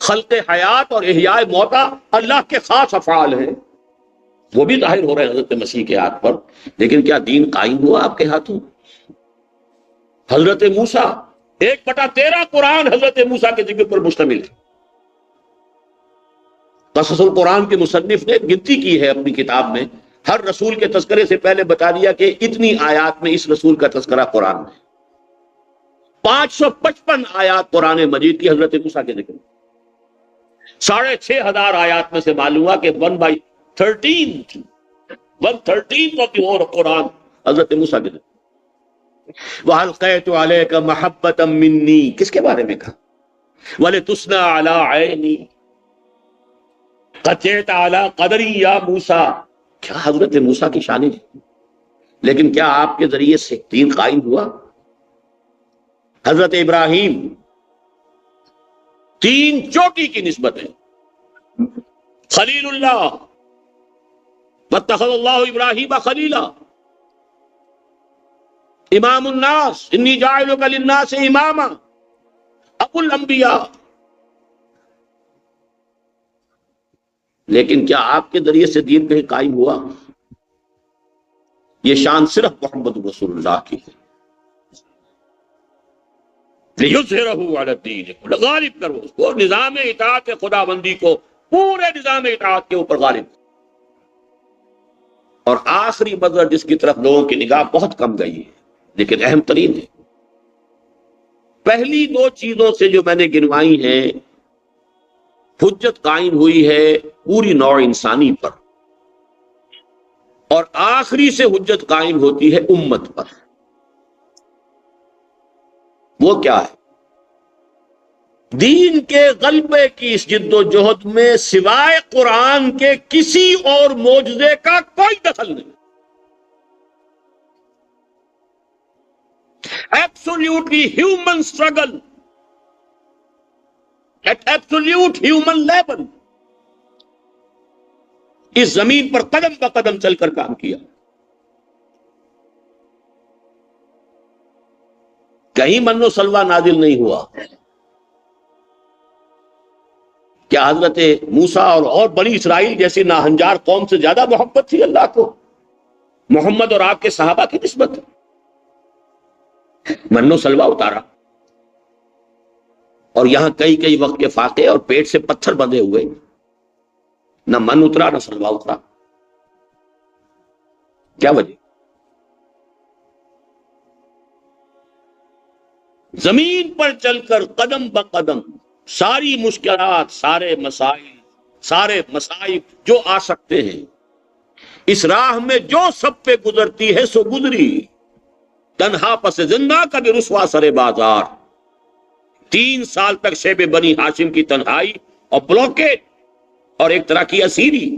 خلق حیات اور احیاء موتا اللہ کے خاص افعال ہیں، وہ بھی ظاہر ہو رہے ہیں حضرت مسیح کے ہاتھ پر۔ لیکن کیا دین قائم ہوا آپ کے ہاتھوں؟ حضرت موسیٰ 1/13 قرآن حضرت موسیٰ کے ذکر پر مشتمل ہے۔ قصص القرآن کے مصنف نے گنتی کی ہے اپنی کتاب میں، ہر رسول کے تذکرے سے پہلے بتا دیا کہ اتنی آیات میں اس رسول کا تذکرہ قرآن میں۔ 555 آیات قرآن مجید کی حضرت موسیٰ کے ذکر، 6500 آیات میں سے معلوم ہوا کہ 1/13 of the whole قرآن حضرت موسیٰ کے ذکر۔ وَأَلْقَيْتُ عَلَيْكَ مَحَبَّةً مِّنِّي، کس کے بارے میں کہا؟ وَلِتُصْنَعَ عَلَىٰ عَيْنِي قَدْ جِئْتَ عَلَىٰ قَدْرِي يَا موسیٰ۔ کیا حضرت موسیٰ کی شانیں ہیں، لیکن کیا آپ کے ذریعے سے دین قائم ہوا؟ حضرت ابراہیم 3 چوٹی کی نسبت ہے، خلیل اللہ، واتخذ اللہ ابراہیم خلیلا، امام الناس، انی جاعلک للناس اماما، ابو الانبیاء۔ لیکن کیا آپ کے ذریعے سے دین کہیں قائم ہوا؟ یہ شان صرف محمد رسول اللہ کی ہے۔ لِيُظْهِرَهُ عَلَى الدِّينِ، غالب کرو اس کو، نظام اطاعت خداوندی کو پورے نظام اطاعت کے اوپر غالب۔ اور آخری منظر جس کی طرف لوگوں کی نگاہ بہت کم گئی ہے لیکن اہم ترین ہے، پہلی 2 چیزوں سے جو میں نے گنوائی ہیں حجت قائم ہوئی ہے پوری نوع انسانی پر، اور آخری سے حجت قائم ہوتی ہے امت پر۔ وہ کیا ہے؟ دین کے غلبے کی اس جد و جہد میں سوائے قرآن کے کسی اور معجزے کا کوئی دخل نہیں۔ Absolutely human struggle at absolute human level, اس زمین پر قدم بہ قدم چل کر کام کیا۔ کہیں من و سلوہ نازل نہیں ہوا۔ کیا حضرت موسیٰ اور بنی اسرائیل جیسی ناہنجار قوم سے زیادہ محبت تھی اللہ کو محمد اور آپ کے صحابہ کی نسبت؟ من و سلوہ اتارا، اور یہاں کئی وقت کے فاقے اور پیٹ سے پتھر بندھے ہوئے، نہ من اترا نہ سلوہ اترا۔ کیا وجہ؟ زمین پر چل کر قدم بہ قدم ساری مشکلات، سارے مسائل، سارے مصائب جو آ سکتے ہیں، اس راہ میں جو سب پہ گزرتی ہے سو گزری۔ تنہا پس زندہ کبھی رسوا سر بازار، 3 سال تک شیب بنی ہاشم کی تنہائی اور بلوکیٹ اور ایک طرح کی اسیری،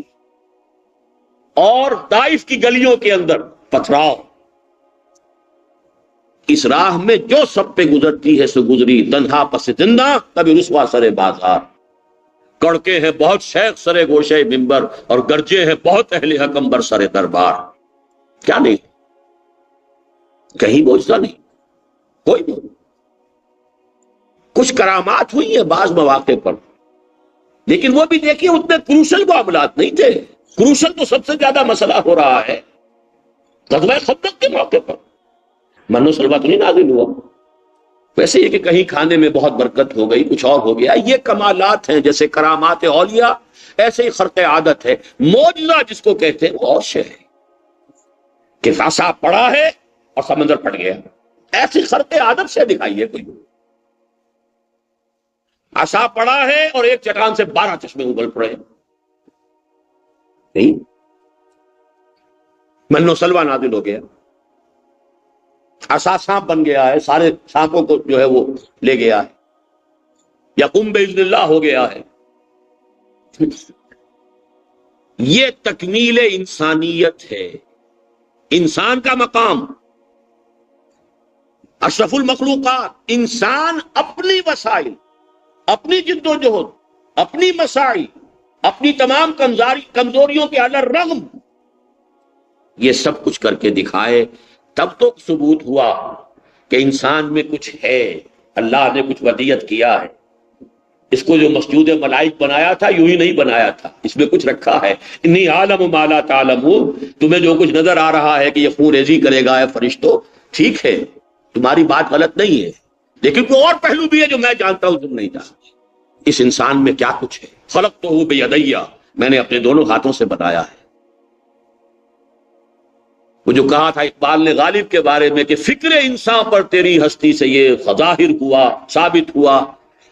اور طائف کی گلیوں کے اندر پتھراؤ۔ اس راہ میں جو سب پہ گزرتی ہے سو گزری، تنہا پس زندہ کبھی رسوا سر بازار۔ کڑکے ہیں بہت شیخ سر گوشے منبر، اور گرجے ہیں بہت اہل حکم بر سر دربار۔ کیا نہیں؟ کہیں معجزہ نہیں، کوئی نہیں۔ کچھ کرامات ہوئی ہیں بعض مواقع پر، لیکن وہ بھی دیکھیے اتنے کروشل معاملات نہیں تھے۔ کروشل تو سب سے زیادہ مسئلہ ہو رہا ہے غزوہ خندق کے موقع پر، من و سلوہ تو نہیں نازل ہوا۔ ویسے یہ کہ کہیں کھانے میں بہت برکت ہو گئی، کچھ اور ہو گیا، یہ کمالات ہیں جیسے کرامات اولیاء، ایسے ہی خرق عادت ہے۔ معجزہ جس کو کہتے ہیں وہ اور شے ہے کہ عصا پڑا ہے اور سمندر پھٹ گیا، ایسی خرق عادت سے دکھائیے کوئی۔ عصا پڑا ہے اور ایک چٹان سے 12 چشمے اگل پڑے، نہیں، من و سلوہ نازل ہو گیا، عصا سانپ بن گیا ہے، سارے سانپوں کو جو ہے وہ لے گیا ہے، یقوم باذن اللہ ہو گیا ہے۔ یہ تکمیل انسانیت ہے، انسان کا مقام، اشرف المخلوقات۔ انسان اپنی وسائل، اپنی جد و جہد، اپنی مساعی، اپنی تمام کمزوریوں کے علی الرغم یہ سب کچھ کر کے دکھائے، تب تو ثبوت ہوا کہ انسان میں کچھ ہے، اللہ نے کچھ ودیت کیا ہے۔ اس کو جو مسجود ملائک بنایا تھا یوں ہی نہیں بنایا تھا، اس میں کچھ رکھا ہے۔ انی عالم ما لا تعلمون، تمہیں جو کچھ نظر آ رہا ہے کہ یہ خون ریزی کرے گا، فرشتوں ٹھیک ہے، تمہاری بات غلط نہیں ہے، لیکن کوئی اور پہلو بھی ہے جو میں جانتا ہوں تم نہیں جانتے۔ اس انسان میں کیا کچھ ہے؟ خلقتہ بیدیہ، میں نے اپنے دونوں ہاتھوں سے بنایا ہے۔ وہ جو کہا تھا اقبال نے غالب کے بارے میں کہ فکر انسان پر تیری ہستی سے یہ ظاہر ہوا، ثابت ہوا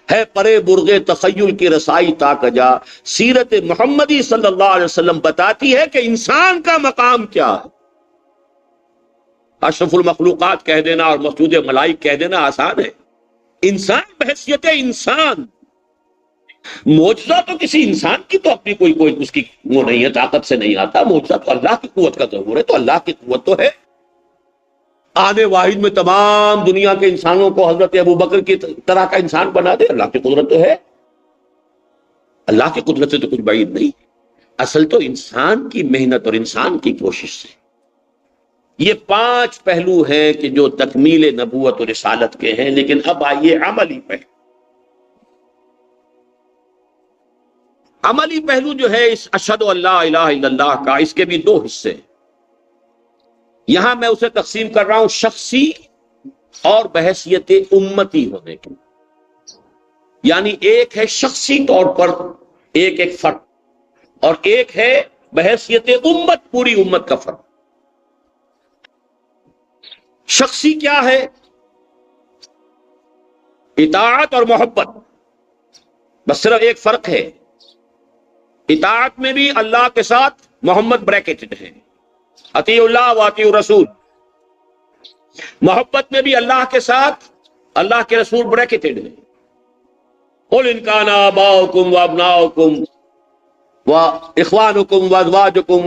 ہے، پرے برغے تخیل کی رسائی تاکجا۔ سیرت محمدی صلی اللہ علیہ وسلم بتاتی ہے کہ انسان کا مقام کیا ہے۔ اشرف المخلوقات کہہ دینا اور مسجود ملائک کہہ دینا آسان ہے، انسان بحیثیت انسان، معجزہ تو کسی انسان کی تو اپنی کوئی اس کی وہ نہیں ہے، طاقت سے نہیں آتا، معجزہ تو اللہ کی قوت کا ظہور ہے۔ تو اللہ کی قوت تو ہے، آنے واحد میں تمام دنیا کے انسانوں کو حضرت ابوبکر کی طرح کا انسان بنا دے، اللہ کی قدرت تو ہے، اللہ کی قدرت سے تو کچھ بعید نہیں۔ اصل تو انسان کی محنت اور انسان کی کوشش سے۔ یہ 5 پہلو ہیں کہ جو تکمیل نبوت اور رسالت کے ہیں، لیکن اب آئیے عملی پہلو۔ عملی پہلو جو ہے اس اشہد ان لا الہ الا اللہ کا، اس کے بھی 2 حصے، یہاں میں اسے تقسیم کر رہا ہوں شخصی اور بحیثیت امتی ہونے کی۔ یعنی ایک ہے شخصی طور پر ایک فرد، اور ایک ہے بحیثیت امت، پوری امت کا فرد۔ شخصی کیا ہے؟ اطاعت اور محبت، بس صرف ایک فرق ہے، اطاعت میں بھی اللہ کے ساتھ محمد بریکٹڈ ہے، اطیع اللہ و اطیع الرسول، محبت میں بھی اللہ کے ساتھ اللہ کے رسول بریکٹڈ ہے۔ قل ان کان آباؤکم وابناؤکم واخوانکم وازواجکم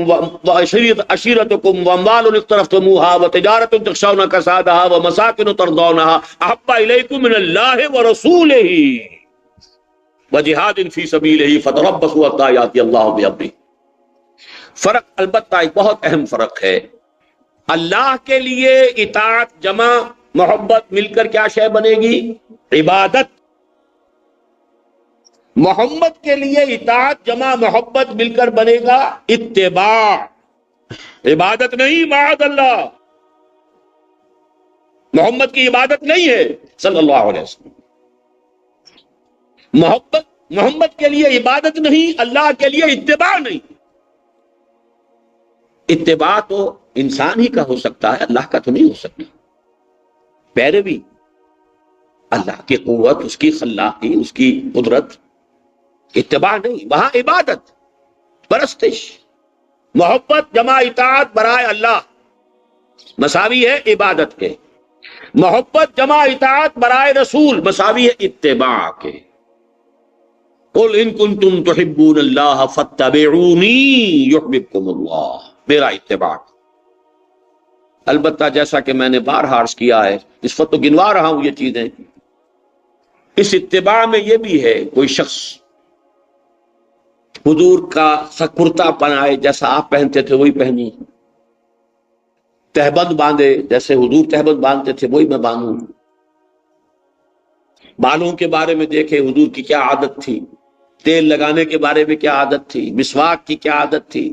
وعشیرتکم واموال اقترفتموها وتجارۃ تخشون کسادها ومساکن ترضونها احب الیکم من اللہ ورسولہ وجہاد فی سبیلہ فتربصوا حتی یأتی اللہ بامرہ۔ فرق البتہ ایک بہت اہم فرق ہے، اللہ کے لیے اطاعت جمع محبت مل کر کیا شے بنے گی؟ عبادت۔ محمد کے لیے اطاعت جمع محبت مل کر بنے گا اتباع، عبادت نہیں معاذ اللہ، محمد کی عبادت نہیں ہے صلی اللہ علیہ وسلم، محمد کے لیے عبادت نہیں، اللہ کے لیے اتباع نہیں۔ اتباع تو انسان ہی کا ہو سکتا ہے، اللہ کا تو نہیں ہو سکتا، پیروی اللہ کی قوت، اس کی خلاقی، اس کی قدرت، اتباع نہیں، وہاں عبادت پرستش۔ محبت جمع اطاعت برائے اللہ مساوی ہے عبادت کے، محبت جمع اطاعت برائے رسول مساوی ہے اتباع کے۔ قل ان کنتم تحبون اللہ فاتبعونی یحببکم اللہ، میرا اتباع۔ البتہ جیسا کہ میں نے بارہا عرض کیا ہے، اس وقت تو گنوا رہا ہوں یہ چیزیں، اس اتباع میں یہ بھی ہے کوئی شخص حضور کا کرتا پہنائے جیسا آپ پہنتے تھے وہی پہنی، تہبند باندھے جیسے حضور تہبند باندھتے تھے وہی میں باندھوں، بالوں کے بارے میں دیکھے حضور کی کیا عادت تھی، تیل لگانے کے بارے میں کیا عادت تھی، مسواک کی کیا عادت تھی،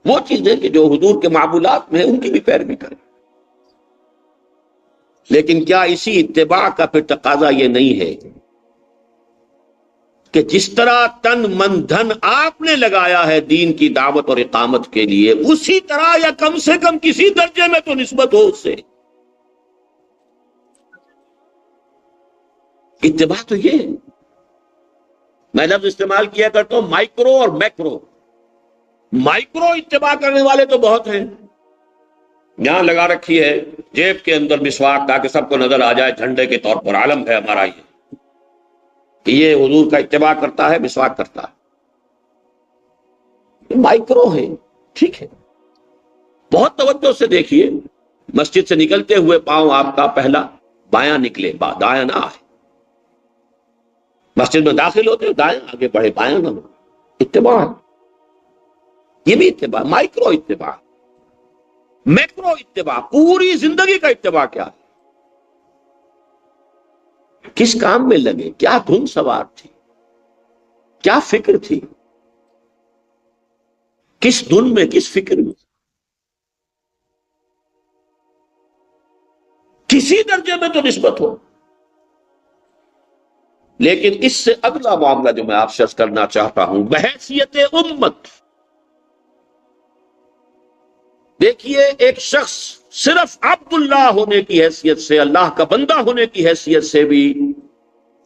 وہ چیزیں کہ جو حضور کے معمولات میں ہیں ان کی بھی پیروی کریں۔ لیکن کیا اسی اتباع کا پھر تقاضا یہ نہیں ہے کہ جس طرح تن من دھن آپ نے لگایا ہے دین کی دعوت اور اقامت کے لیے، اسی طرح یا کم سے کم کسی درجے میں تو نسبت ہو اس سے؟ اتباع تو یہ ہے، میں لفظ استعمال کیا کرتا ہوں مائکرو اور میکرو۔ مائکرو اتباع کرنے والے تو بہت ہیں، یہاں لگا رکھی ہے جیب کے اندر مسواک تاکہ سب کو نظر آ جائے، جھنڈے کے طور پر علم ہے ہمارا یہ کہ یہ حضور کا اتباع کرتا ہے، مسواک کرتا ہے۔ یہ مائکرو ہے، ٹھیک ہے، بہت توجہ سے دیکھیے، مسجد سے نکلتے ہوئے پاؤں آپ کا پہلا بایاں نکلے، دایاں نہ آئے، مسجد میں داخل ہوتے دائیں آگے بڑھے، بایاں نہ ہو، اتباع ہے۔ یہ بھی اتباع، مائکرو اتباع۔ میکرو اتباع، پوری زندگی کا اتباع کیا ہے؟ کس کام میں لگے، کیا دھن سوار تھی، کیا فکر تھی، کس دھن میں، کس فکر میں، کسی درجے میں تو نسبت ہو۔ لیکن اس سے اگلا معاملہ جو میں آپ سے عرض کرنا چاہتا ہوں بحیثیت امت، دیکھیے ایک شخص صرف عبداللہ ہونے کی حیثیت سے، اللہ کا بندہ ہونے کی حیثیت سے بھی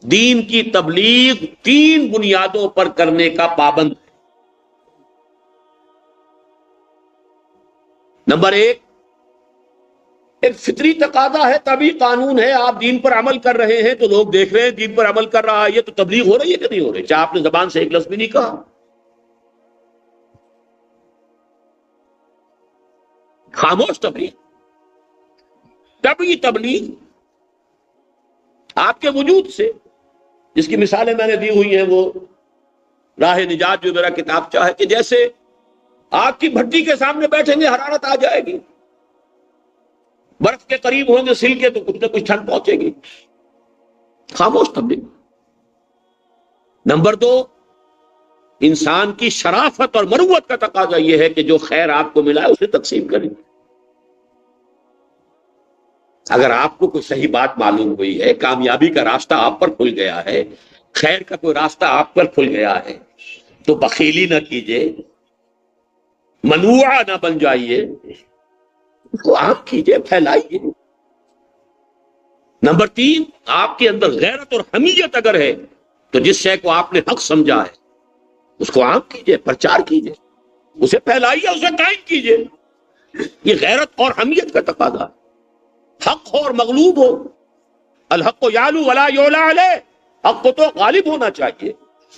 دین کی تبلیغ 3 بنیادوں پر کرنے کا پابند ہے۔ نمبر 1، ایک فطری تقاضا ہے، طبعی قانون ہے، آپ دین پر عمل کر رہے ہیں تو لوگ دیکھ رہے ہیں دین پر عمل کر رہا ہے، یہ تو تبلیغ ہو رہی ہے کہ نہیں ہو رہی، چاہے آپ نے زبان سے ایک لفظ بھی نہیں کہا۔ خاموش تبلیغ، طبعی تبلیغ آپ کے وجود سے، جس کی مثالیں میں نے دی ہوئی ہیں، وہ راہ نجات جو میرا کتاب چاہے کہ جیسے آگ کی بھٹی کے سامنے بیٹھیں گے حرارت آ جائے گی، برف کے قریب ہوں گے سل کے تو کچھ نہ کچھ ٹھنڈ پہنچے گی، خاموش تبلیغ۔ نمبر 2، انسان کی شرافت اور مروت کا تقاضا یہ ہے کہ جو خیر آپ کو ملا ہے اسے تقسیم کریں۔ اگر آپ کو کوئی صحیح بات معلوم ہوئی ہے، کامیابی کا راستہ آپ پر کھل گیا ہے، خیر کا کوئی راستہ آپ پر کھل گیا ہے، تو بخیلی نہ کیجیے، منوعہ نہ بن جائیے، اس کو عام کیجیے، پھیلائیے۔ نمبر 3، آپ کے اندر غیرت اور حمیت اگر ہے تو جس شے کو آپ نے حق سمجھا ہے اس کو عام کیجئے، پرچار کیجئے، اسے پھیلائیے، اسے قائم کیجئے. یہ غیرت اور حمیت کا تقاضا ہے. حق ہو اور مغلوب ہو. الحق یعلو ولا یعلی علیہ. حق کو تو غالب ہونا چاہیے،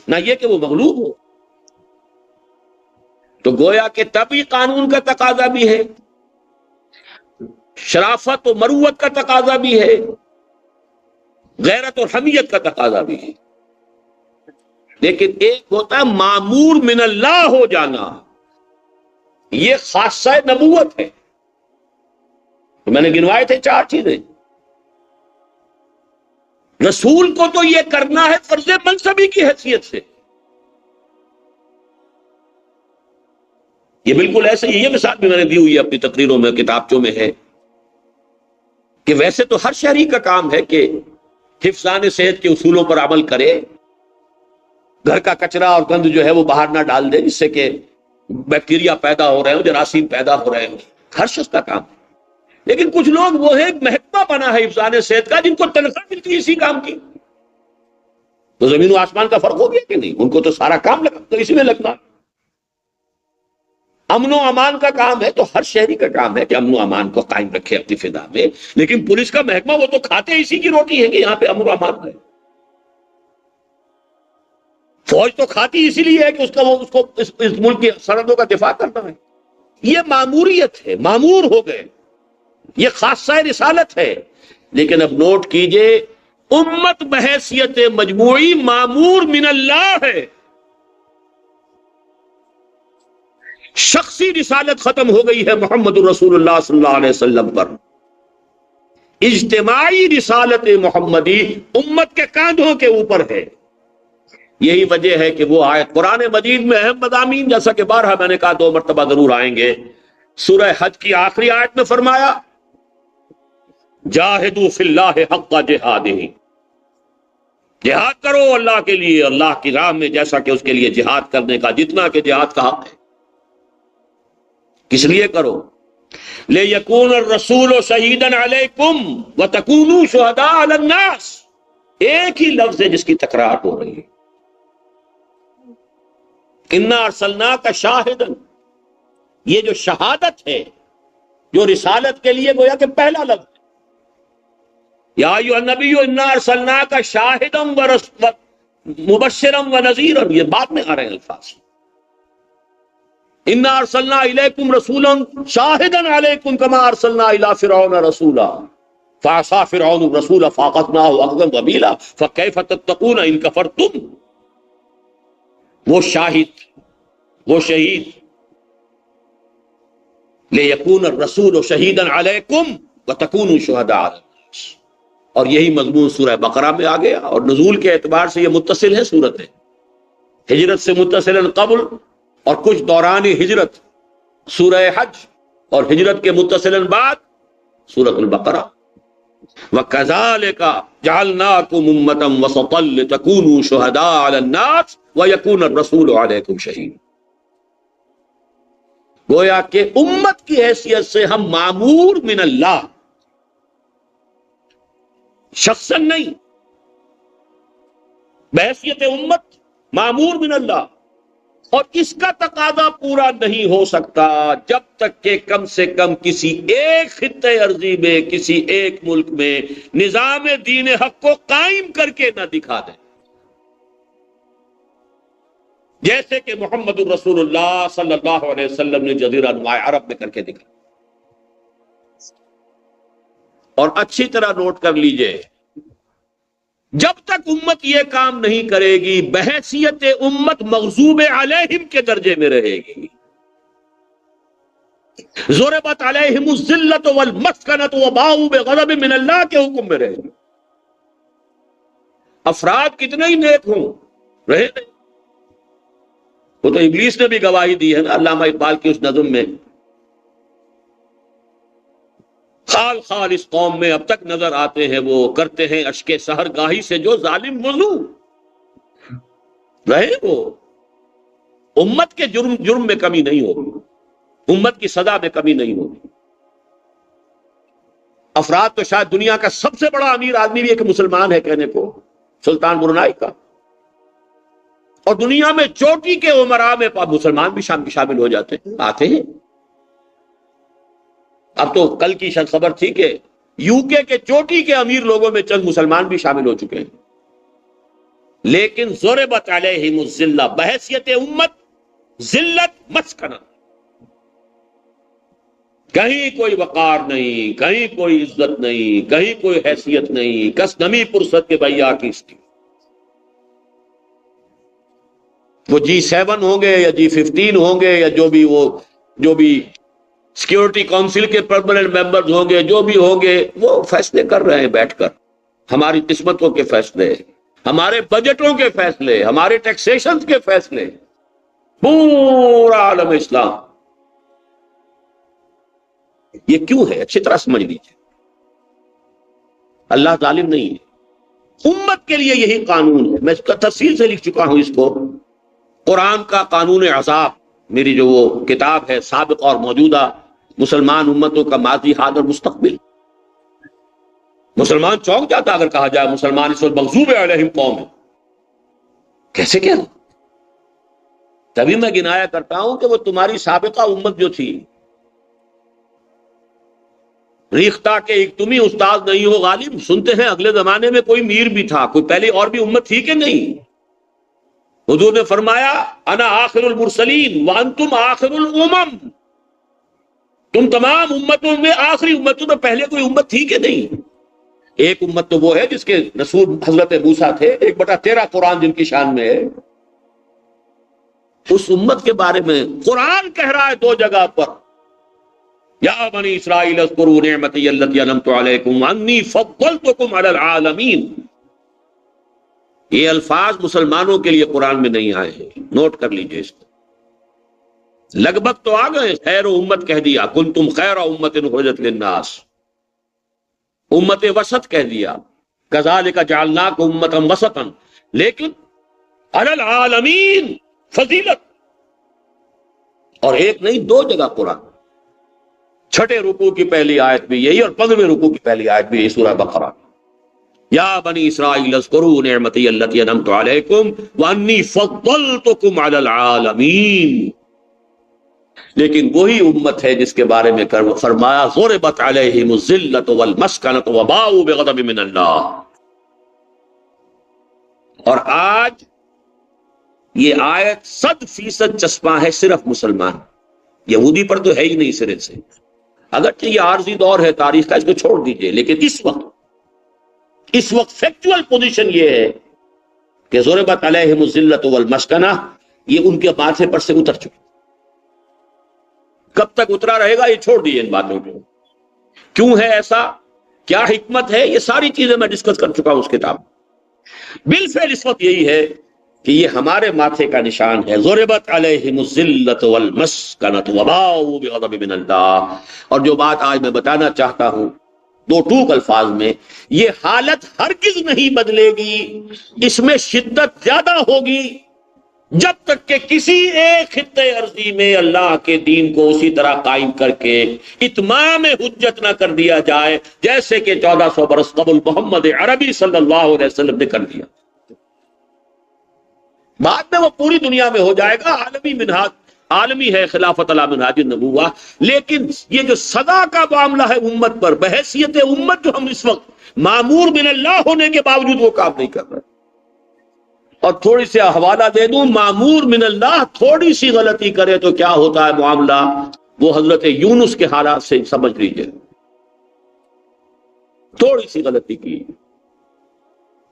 نہ یہ کہ وہ مغلوب ہو. تو گویا کہ طبعی قانون کا تقاضا بھی ہے، شرافت و مروت کا تقاضا بھی ہے، غیرت اور حمیت کا تقاضا بھی ہے. لیکن ایک ہوتا ہے مامور من اللہ ہو جانا، یہ خاصہ نبوت ہے. تو میں نے گنوائے تھے 4 چیزیں. رسول کو تو یہ کرنا ہے فرض منصبی کی حیثیت سے. یہ بالکل ایسے ہی، یہ مثال بھی میں نے دی ہوئی ہے اپنی تقریروں میں، کتابچوں میں ہے، کہ ویسے تو ہر شہری کا کام ہے کہ حفظان صحت کے اصولوں پر عمل کرے، گھر کا کچرا اور گند جو ہے وہ باہر نہ ڈال دے جس سے کہ بیکٹیریا پیدا ہو رہے ہوں، جراثیم پیدا ہو رہے ہوں. ہر شخص کا کام. لیکن کچھ لوگ وہ ہے، محکمہ بنا ہے حفظان صحت کا، جن کو تنخواہ ملتی ہے اسی کام کی. تو زمین و آسمان کا فرق ہو گیا کہ نہیں؟ ان کو تو سارا کام لگا تو اسی میں لگنا. امن و امان کا کام ہے تو ہر شہری کا کام ہے کہ امن و امان کو قائم رکھے اپنی فضا میں. لیکن پولیس کا محکمہ، وہ تو کھاتے اسی کی روٹی ہے کہ یہاں پہ امن و امان ہے. فوج تو کھاتی اسی لیے ہے کہ اس کو اس ملک کی سرحدوں کا دفاع کرنا ہے. یہ ماموریت ہے، مامور ہو گئے، یہ خاصہ رسالت ہے. لیکن اب نوٹ کیجئے، امت بحیثیت مجموعی مامور من اللہ ہے. شخصی رسالت ختم ہو گئی ہے محمد الرسول اللہ صلی اللہ علیہ وسلم پر. اجتماعی رسالت محمدی امت کے کاندھوں کے اوپر ہے. یہی وجہ ہے کہ وہ آیت قرآن مجید میں اہم مضامین، جیسا کہ بارہا میں نے کہا 2 مرتبہ ضرور آئیں گے. سورہ حج کی آخری آیت میں فرمایا جاہدوا فی اللہ حق جہادہ، جہاد کرو اللہ کے لیے، اللہ کی راہ میں، جیسا کہ اس کے لیے جہاد کرنے کا جتنا کہ جہاد کا حق ہے. کس لیے کرو؟ لِیَکُونَ الرَّسُولُ شَہِیدًا عَلَیکُمْ وَتَکُونُوا شُہَدَاءَ عَلَى النَّاسِ. ایک ہی لفظ ہے جس کی تکرار ہو رہی ہے. اِنَّا أَرْسَلْنَاكَ شَاهِدًا، یہ جو شہادت ہے، جو رسالت کے لیے گویا کہ پہلا لفظ ہے. یا ایھا النبی انا ارسلناک شاہدا مبشرا ونذیرا، یہ بعد میں آ رہے ہیں الفاظ. انا ارسلنا الیکم رسولا شاہدا علیکم کما ارسلنا الی فرعون رسولا فعصى فرعون الرسول فاخذناه اخذا وبیلا فکیف تتقون ان کفرتم. وہ شاہد، وہ شہید، لیکون الرسول شہیدا علیکم وتکونوا شہداء علی الناس. اور یہی مضمون سورہ بقرہ میں آ گیا، اور نزول کے اعتبار سے یہ متصل ہے صورتیں. ہجرت سے متصل قبل اور کچھ دوران ہجرت سورہ حج، اور ہجرت کے متصل بعد سورۃ البقرہ. وَكَذَلِكَ جَعَلْنَاكُمْ أُمَّةً وَسَطًا لِتَكُونُوا شُهَدَاءَ عَلَى النَّاسِ وَيَكُونَ الرَّسُولُ عَلَيْكُمْ شَهِيدًا. گویا کہ امت کی حیثیت سے ہم مامور من اللہ، شخصاً نہیں، بحیثیت امت مامور من اللہ. اور اس کا تقاضا پورا نہیں ہو سکتا جب تک کہ کم سے کم کسی ایک خطے ارضی میں، کسی ایک ملک میں نظام دین حق کو قائم کر کے نہ دکھا دیں. جیسے کہ محمد الرسول اللہ صلی اللہ علیہ وسلم نے جزیرہ نما عرب میں کر کے دکھا. اور اچھی طرح نوٹ کر لیجئے، جب تک امت یہ کام نہیں کرے گی بحیثیت امت مغضوب علیہم کے درجے میں رہے گی. ضربت علیہم الذلۃ والمسکنۃ وباؤوا بغضب من اللہ کے حکم میں رہے گی. افراد کتنے ہی نیک ہوں، رہے نہیں. وہ تو ابلیس نے بھی گواہی دی ہے نا علامہ اقبال کی اس نظم میں، خال خال اس قوم میں اب تک نظر آتے ہیں وہ، کرتے ہیں اشک سحر گاہی سے جو ظالم وضو. رہے وہ. امت کے جرم میں کمی نہیں ہوگی، امت کی سزا میں کمی نہیں ہوگی. افراد تو شاید دنیا کا سب سے بڑا امیر آدمی بھی ایک مسلمان ہے کہنے کو، سلطان برونائی کا. اور دنیا میں چوٹی کے عمراء میں مسلمان بھی شامل ہو جاتے ہیں، آتے ہیں۔ اب تو کل کی خبر تھی کہ یو کے چوٹی کے امیر لوگوں میں چند مسلمان بھی شامل ہو چکے ہیں، لیکن ضربت علیہم الذلہ، بحیثیت امت ذلت مسکنہ، کہیں کوئی وقار نہیں، کہیں کوئی عزت نہیں، کہیں کوئی حیثیت نہیں، کس نمی پرست کے بھیا کیسٹی۔ وہ G7 ہوں گے یا G15 ہوں گے یا جو بھی سیکیورٹی کونسل کے پرماننٹ ممبرز ہوں گے، جو بھی ہوں گے، وہ فیصلے کر رہے ہیں بیٹھ کر، ہماری قسمتوں کے فیصلے، ہمارے بجٹوں کے فیصلے، ہمارے ٹیکسیشن کے فیصلے، پورا عالم اسلام۔ یہ کیوں ہے؟ اچھی طرح سمجھ لیجیے، اللہ ظالم نہیں ہے، امت کے لیے یہی قانون ہے۔ میں اس کا تفصیل سے لکھ چکا ہوں اس کو، قرآن کا قانون عذاب، میری جو وہ کتاب ہے، سابق اور موجودہ مسلمان امتوں کا ماضی، حال اور مستقبل۔ مسلمان چونک جاتا اگر کہا جائے مسلمان اس وقت مغضوب علیہم قوم ہے، کیسے کیا؟ تبھی میں گنایا کرتا ہوں کہ وہ تمہاری سابقہ امت جو تھی، ریختہ کے ایک تم ہی استاد نہیں ہو غالب، سنتے ہیں اگلے زمانے میں کوئی میر بھی تھا، کوئی پہلے اور بھی امت تھی کہ نہیں؟ حضور نے فرمایا انا آخر المرسلین وانتم آخر الامم، تم تمام امتوں میں آخری امتوں میں پہلے کوئی امت تھی کہ نہیں؟ ایک امت تو وہ ہے جس کے رسول حضرت موسیٰ تھے، 1/13 قرآن جن کی شان میں ہے، اس امت کے بارے میں قرآن کہہ رہا ہے 2 جگہ پر، یا بنی اسرائیل اذکروا نعمتی التی انعمت علیکم انی فضلتکم علی العالمین۔ یہ الفاظ مسلمانوں کے لیے قرآن میں نہیں آئے ہیں، نوٹ کر لیجئے اس کو۔ لگ بھگ تو آ گئے، خیر امت کہہ دیا، کنتم خیر امت اخرجت للناس، امت وسط کہہ دیا، کذالک جعلناکم امۃ وسطا، لیکن علی العالمین فضیلت، اور ایک نہیں 2 جگہ قرآن، 6 رکوع کی پہلی آیت بھی یہی اور 15ویں رکوع کی پہلی آیت بھی یہی، سورہ بقرہ، یا بنی اسرائیل اذکروا نعمتی التی انعمت علیکم وانی فضلتکم علی العالمین۔ لیکن وہی امت ہے جس کے بارے میں فرمایا ضربت علیہم الذلۃ والمسکنۃ وباؤوا بغضب من اللہ۔ اور آج یہ آیت 100% چسپاں ہے صرف مسلمان، یہودی پر تو ہے ہی نہیں سرے سے، اگرچہ یہ عارضی دور ہے تاریخ کا، اس کو چھوڑ دیجئے، لیکن اس وقت فیکچول پوزیشن یہ ہے کہ ضربت علیہم الذلۃ والمسکنہ، یہ ان کے ماتھے پر سے اتر چکے۔ کب تک اترا رہے گا یہ چھوڑ دیجئے ان باتوں کو، کیوں ہے ایسا، کیا حکمت ہے، یہ ساری چیزیں میں ڈسکس کر چکا ہوں اس کتاب میں۔ بالفعل اس وقت یہی ہے کہ یہ ہمارے ماتھے کا نشان ہے، ضربت علیہم الذلۃ والمسکنۃ وباؤوا بغضب من اللہ۔ اور جو بات آج میں بتانا چاہتا ہوں 2 ٹوک الفاظ میں، یہ حالت ہرگز نہیں بدلے گی، اس میں شدت زیادہ ہوگی جب تک کہ کسی ایک خطے ارضی میں اللہ کے دین کو اسی طرح قائم کر کے اتمام حجت نہ کر دیا جائے جیسے کہ 1400 برس قبل محمد عربی صلی اللہ علیہ وسلم نے کر دیا۔ بعد میں وہ پوری دنیا میں ہو جائے گا، عالمی منہاج، عالمی ہے خلافت علی منہاج النبوہ، لیکن یہ جو سزا کا معاملہ ہے امت پر، بحیثیت امت جو ہم اس وقت مامور من اللہ ہونے کے باوجود وہ کام نہیں کر رہے۔ اور تھوڑی سی حوالہ دے دوں، مامور من اللہ تھوڑی سی غلطی کرے تو کیا ہوتا ہے معاملہ، وہ حضرت یونس کے حالات سے سمجھ لیجئے، تھوڑی سی غلطی کی،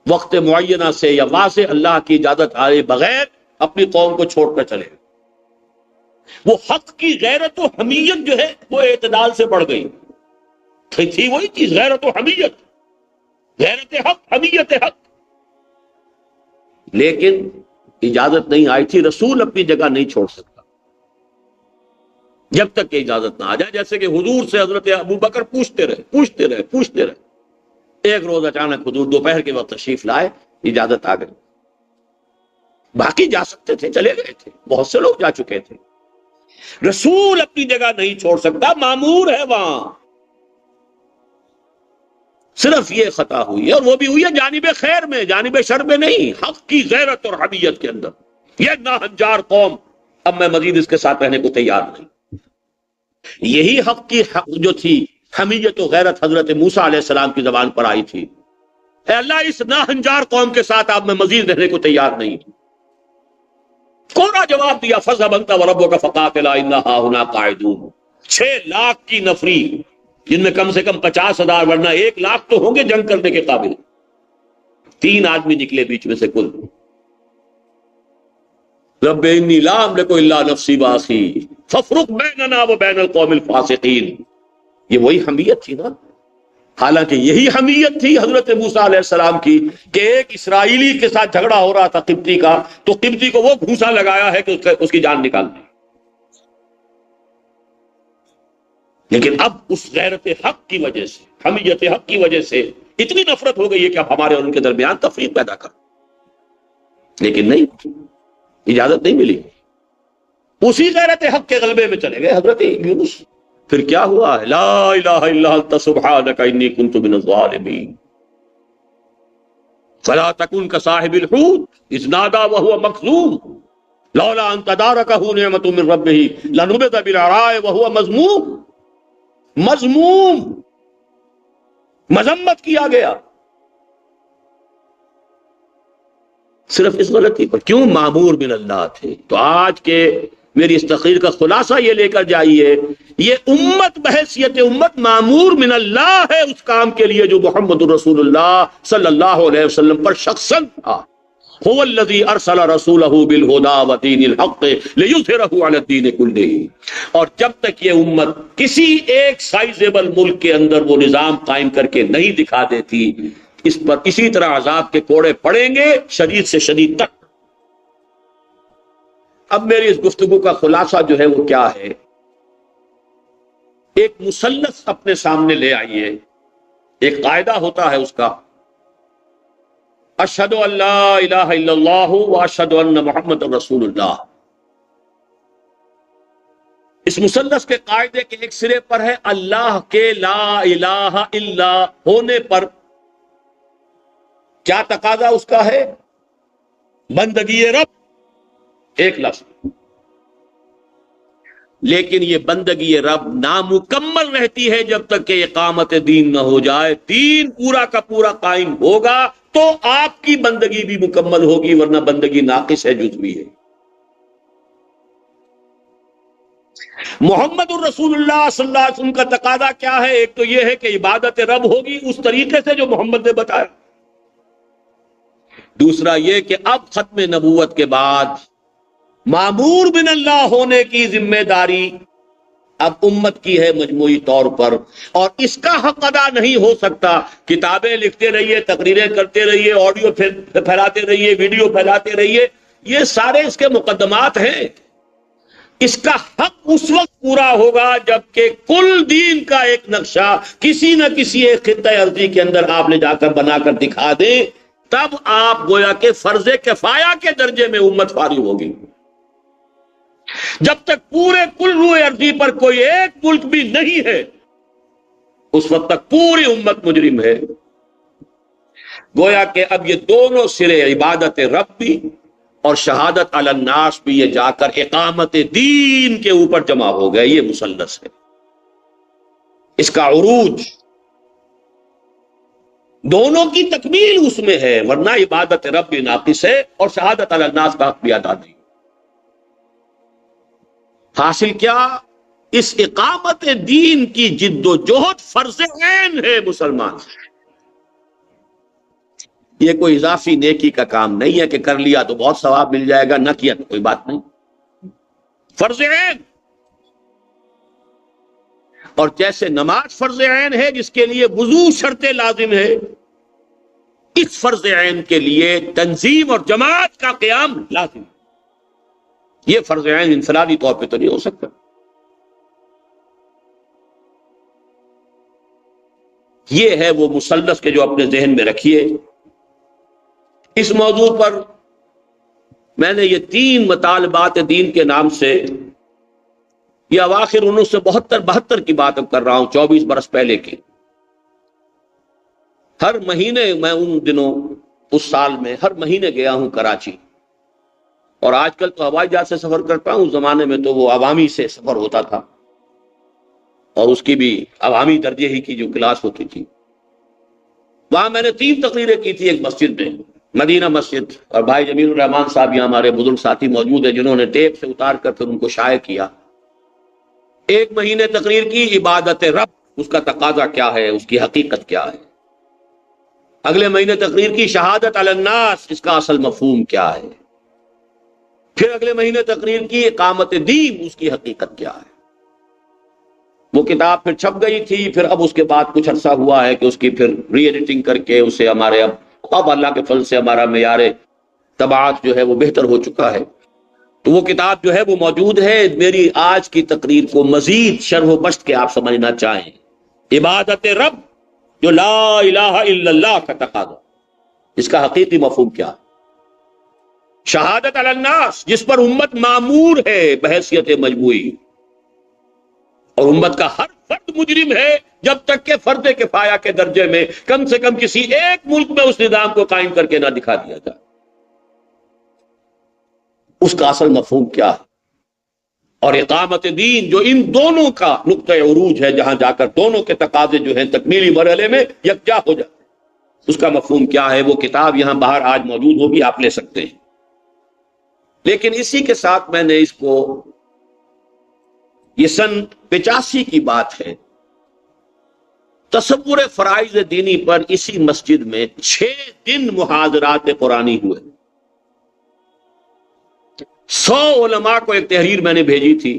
وقت معینہ سے یا واضح اللہ کی اجازت آئے بغیر اپنی قوم کو چھوڑ کر چلے، وہ حق کی غیرت و حمیت جو ہے وہ اعتدال سے بڑھ گئی تھی، وہی چیز غیرت و حمیت، غیرت حق، حمیت حق، لیکن اجازت نہیں آئی تھی۔ رسول اپنی جگہ نہیں چھوڑ سکتا جب تک کہ اجازت نہ آ جائے، جیسے کہ حضور سے حضرت ابو بکر پوچھتے رہے، ایک روز اچانک حضور دوپہر کے وقت تشریف لائے، اجازت آ گئی، باقی جا سکتے تھے، چلے گئے تھے، بہت سے لوگ جا چکے تھے، رسول اپنی جگہ نہیں چھوڑ سکتا، مامور ہے وہاں۔ صرف یہ خطا ہوئی ہے، اور وہ بھی ہوئی ہے جانب خیر میں، جانب شر میں نہیں، حق کی غیرت اور حمیت کے اندر۔ یہ ناہنجار قوم، اب میں مزید اس کے ساتھ رہنے کو تیار نہیں۔ یہی حق کی حق جو تھی حمیت و غیرت حضرت موسیٰ علیہ السلام کی زبان پر آئی تھی، اے اللہ اس ناہنجار قوم کے ساتھ اب میں مزید رہنے کو تیار نہیں۔ کونا جواب دیا، فَاذْهَبْ أَنْتَ وَرَبُّكَ فَقَاتِلَا إِنَّا هَاهُنَا قَاعِدُونَ۔ 6 لاکھ کی نفری، جن میں کم سے کم 50,000 ورنہ 1 لاکھ تو ہوں گے جنگ کرنے کے قابل، 3 آدمی نکلے بیچ میں سے کل۔ رب انی لا املک الا نفسی واخی فافرق بیننا وبین القوم الفاسقین۔ یہ وہی حمیت تھی نا، حالانکہ یہی حمیت تھی حضرت موسیٰ علیہ السلام کی کہ ایک اسرائیلی کے ساتھ جھگڑا ہو رہا تھا قبطی کا، تو قبطی کو وہ گھوسا لگایا ہے کہ اس کی جان نکال دی۔ لیکن اب اس غیرت حق کی وجہ سے، حمیت حق کی وجہ سے اتنی نفرت ہو گئی ہے کہ اب ہمارے اور ان کے درمیان تفریق پیدا کر، لیکن نہیں، اجازت نہیں ملی۔ اسی غیرت حق کے غلبے میں چلے گئے حضرت یونس۔ پھر کیا ہوا؟ لا الہ الا انت سبحانک انی کنت من الظالمین فلا تکن کصاحب الحوت اذ نادى وهو مکظوم لولا ان تدارکہ نعمت من ربہ لنبذ بالعراء وهو مذموم۔ مذموم، مذمت کیا گیا صرف اس غلطی پر۔ کیوں؟ معمور من اللہ تھے۔ تو آج کے میری اس تقریر کا خلاصہ یہ لے کر جائیے، یہ امت بحیثیت امت معمور من اللہ ہے اس کام کے لیے جو محمد الرسول اللہ صلی اللہ علیہ وسلم پر شخصاً تھا۔ هو الذی ارسل رسولہ بالہدی ودین الحق لیظہرہ علی الدین کلہ۔ اور جب تک یہ امت کسی ایک سائزیبل ملک کے اندر وہ نظام قائم کر کے نہیں دکھا دیتی، اس پر اسی طرح عذاب کے کوڑے پڑیں گے شدید سے شدید تک۔ اب میری اس گفتگو کا خلاصہ جو ہے وہ کیا ہے؟ ایک مثلث اپنے سامنے لے آئیے، ایک قاعدہ ہوتا ہے اس کا، اشہد ان لا الہ الا اللہ واشہد ان محمد رسول اللہ۔ اس مثلث کے قاعدے کے ایک سرے پر ہے اللہ کے لا الہ الا ہونے پر کیا تقاضا اس کا ہے؟ بندگی رب، ایک لفظ۔ لیکن یہ بندگی رب نامکمل رہتی ہے جب تک کہ اقامت دین نہ ہو جائے۔ دین پورا کا پورا قائم ہوگا تو آپ کی بندگی بھی مکمل ہوگی، ورنہ بندگی ناقص ہے، جزوی ہے۔ محمد الرسول اللہ صلی اللہ علیہ وسلم کا تقاضا کیا ہے؟ ایک تو یہ ہے کہ عبادت رب ہوگی اس طریقے سے جو محمد نے بتایا۔ دوسرا یہ کہ اب ختم نبوت کے بعد معمور بن اللہ ہونے کی ذمہ داری اب امت کی ہے مجموعی طور پر، اور اس کا حق ادا نہیں ہو سکتا۔ کتابیں لکھتے رہیے، تقریریں کرتے رہیے، آڈیو پھیلاتے رہیے، ویڈیو پھیلاتے رہیے، یہ سارے اس کے مقدمات ہیں۔ اس کا حق اس وقت پورا ہوگا جبکہ کل دین کا ایک نقشہ کسی نہ کسی ایک خطہ ارضی کے اندر آپ لے جا کر بنا کر دکھا دیں، تب آپ گویا کہ فرض کفایہ کے درجے میں امت فارغ ہوگی۔ جب تک پورے کل روئے ارضی پر کوئی ایک ملک بھی نہیں ہے، اس وقت تک پوری امت مجرم ہے۔ گویا کہ اب یہ دونوں سرے، عبادت رب بھی اور شہادت علی الناس بھی، یہ جا کر اقامت دین کے اوپر جمع ہو گئے۔ یہ مثلث ہے، اس کا عروج دونوں کی تکمیل اس میں ہے، ورنہ عبادت رب بھی ناقص ہے اور شہادت علی الناس کا حق بھی ادا نہیں۔ حاصل کیا؟ اس اقامت دین کی جد و جہد فرض عین ہے مسلمان۔ یہ کوئی اضافی نیکی کا کام نہیں ہے کہ کر لیا تو بہت ثواب مل جائے گا، نہ کیا تو کوئی بات نہیں، فرض عین۔ اور جیسے نماز فرض عین ہے جس کے لیے وضو شرط لازم ہے، اس فرض عین کے لیے تنظیم اور جماعت کا قیام لازم ہے۔ یہ فرض عین انفرادی طور پہ تو نہیں ہو سکتا۔ یہ ہے وہ مثلث کے جو اپنے ذہن میں رکھیے۔ اس موضوع پر میں نے یہ 3 مطالبات دین کے نام سے یہ اواخر 1972 کی بات اب کر رہا ہوں، 24 برس پہلے کی۔ ہر مہینے میں ان دنوں اس سال میں ہر مہینے گیا ہوں کراچی، اور آج کل تو ہوائی جہاز سے سفر کرتا ہوں، اس زمانے میں تو وہ عوامی سے سفر ہوتا تھا، اور اس کی بھی عوامی درجے ہی کی جو کلاس ہوتی تھی۔ وہاں میں نے 3 تقریریں کی تھی ایک مسجد میں، مدینہ مسجد، اور بھائی جمیل الرحمان صاحب یہاں ہمارے بزرگ ساتھی موجود ہیں جنہوں نے ٹیپ سے اتار کر پھر ان کو شائع کیا۔ 1 مہینے تقریر کی عبادت رب، اس کا تقاضا کیا ہے، اس کی حقیقت کیا ہے۔ اگلے مہینے تقریر کی شہادت علی الناس، اس کا اصل مفہوم کیا ہے۔ پھر اگلے مہینے تقریر کی اقامت دین، اس کی حقیقت کیا ہے۔ وہ کتاب پھر چھپ گئی تھی، پھر اب اس کے بعد کچھ عرصہ ہوا ہے کہ اس کی پھر ری ایڈیٹنگ کر کے اسے ہمارے اب اللہ کے فضل سے ہمارا معیار طباعت جو ہے وہ بہتر ہو چکا ہے، تو وہ کتاب جو ہے وہ موجود ہے۔ میری آج کی تقریر کو مزید شرح و بسط کے آپ سمجھنا چاہیں، عبادت رب جو لا الہ الا اللہ کا تقاضا، اس کا حقیقی مفہوم کیا ہے۔ شہادت علی الناس، جس پر امت مامور ہے بحیثیت مجموعی، اور امت کا ہر فرد مجرم ہے جب تک کہ فرد کفایہ کے درجے میں کم سے کم کسی ایک ملک میں اس نظام کو قائم کر کے نہ دکھا دیا جائے۔ اس کا اصل مفہوم کیا ہے، اور اقامت دین جو ان دونوں کا نقطہ عروج ہے، جہاں جا کر دونوں کے تقاضے جو ہیں تکمیلی مرحلے میں یکجا ہو جاتے ہیں، اس کا مفہوم کیا ہے۔ وہ کتاب یہاں باہر آج موجود ہوگی، آپ لے سکتے ہیں۔ لیکن اسی کے ساتھ میں نے اس کو، یہ سن 85 کی بات ہے، تصور فرائض دینی پر اسی مسجد میں 6 دن محاضرات قرآنی ہوئے۔ 100 علماء کو ایک تحریر میں نے بھیجی تھی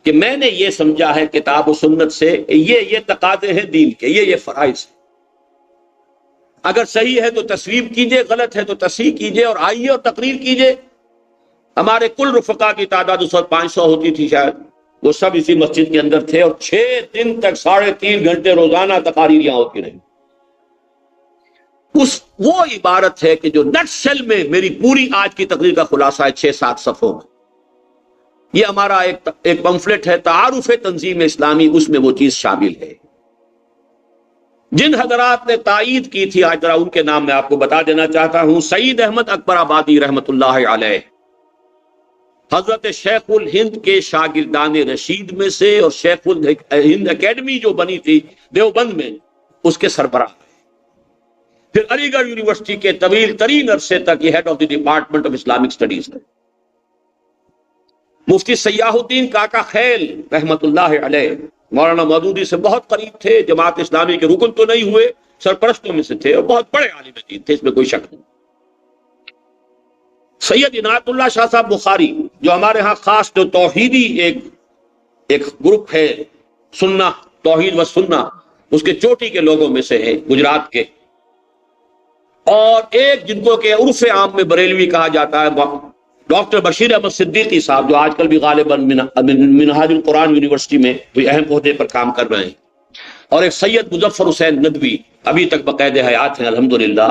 کہ میں نے یہ سمجھا ہے کتاب و سنت سے کہ یہ تقاضے ہیں دین کے، یہ فرائض ہیں، اگر صحیح ہے تو تصویب کیجئے، غلط ہے تو تصحیح کیجئے، اور آئیے اور تقریر کیجئے۔ ہمارے کل رفقا کی تعداد اس وقت 500 ہوتی تھی شاید، وہ سب اسی مسجد کے اندر تھے، اور 6 دن تک 3.5 گھنٹے روزانہ تقاریر یہاں ہوتی رہی۔ وہ عبارت ہے کہ جو نٹ شل میں میری پوری آج کی تقریر کا خلاصہ ہے 6-7 صفحوں میں۔ یہ ہمارا ایک پمفلٹ ہے تعارف تنظیم اسلامی، اس میں وہ چیز شامل ہے۔ جن حضرات نے تائید کی تھی، آج ذرا ان کے نام میں آپ کو بتا دینا چاہتا ہوں۔ سعید احمد اکبر آبادی رحمت اللہ علیہ، حضرت شیخ الہند کے شاگردان رشید میں سے، اور شیخ الہند اکیڈمی جو بنی تھی دیوبند میں، اس کے سربراہ۔ پھر علی گڑھ یونیورسٹی کے طویل ترین عرصے تک یہ head of the department of Islamic studies ہے۔ مفتی سیاح الدین کاکا خیل رحمت اللہ علیہ مولانا مودودی سے بہت قریب تھے، جماعت اسلامی کے رکن تو نہیں ہوئے، سرپرستوں میں سے تھے، اور بہت بڑے عالم دین تھے، اس میں کوئی شک نہیں۔ سید عنایت اللہ شاہ صاحب بخاری، جو ہمارے ہاں خاص جو توحیدی ایک گروپ ہے، سنہ توحید و سنہ، اس کے چوٹی کے لوگوں میں سے ہیں گجرات کے، اور ایک جن کو کہ عرف عام میں بریلوی کہا جاتا ہے، ڈاکٹر بشیر احمد صدیقی صاحب، جو آج کل بھی غالباً منہاج القرآن یونیورسٹی میں کوئی اہم عہدے پر کام کر رہے ہیں، اور ایک سید مظفر حسین ندوی ابھی تک بقید حیات ہیں الحمدللہ۔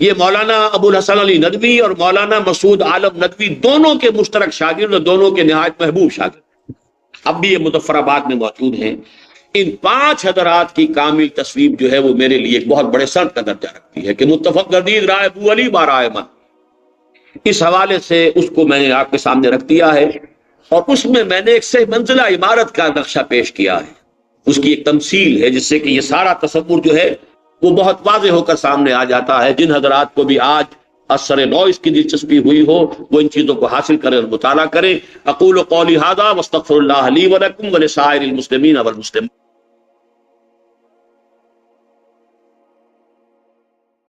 یہ مولانا ابو الحسن علی ندوی اور مولانا مسعود عالم ندوی دونوں کے مشترک شاگرد، اور دونوں کے نہایت محبوب شاگرد، اب بھی یہ مظفر آباد میں موجود ہیں۔ ان 5 حضرات کی کامل تصویب جو ہے وہ میرے لیے ایک بہت بڑے سند کا درجہ رکھتی ہے کہ متفق گردید رائے ابو علی با رائے من۔ اس حوالے سے اس کو میں نے آپ کے سامنے رکھ دیا ہے، اور اس میں میں نے ایک سے منزلہ عمارت کا نقشہ پیش کیا ہے، اس کی ایک تمثیل ہے، جس سے کہ یہ سارا تصور جو ہے وہ بہت واضح ہو کر سامنے آ جاتا ہے۔ جن حضرات کو بھی آج اثر نو اس کی دلچسپی ہوئی ہو، وہ ان چیزوں کو حاصل کریں اور مطالعہ کریں۔ اقول قولی ھذا واستغفر اللہ لی ولکم ولسائر المسلمین والمسلمات۔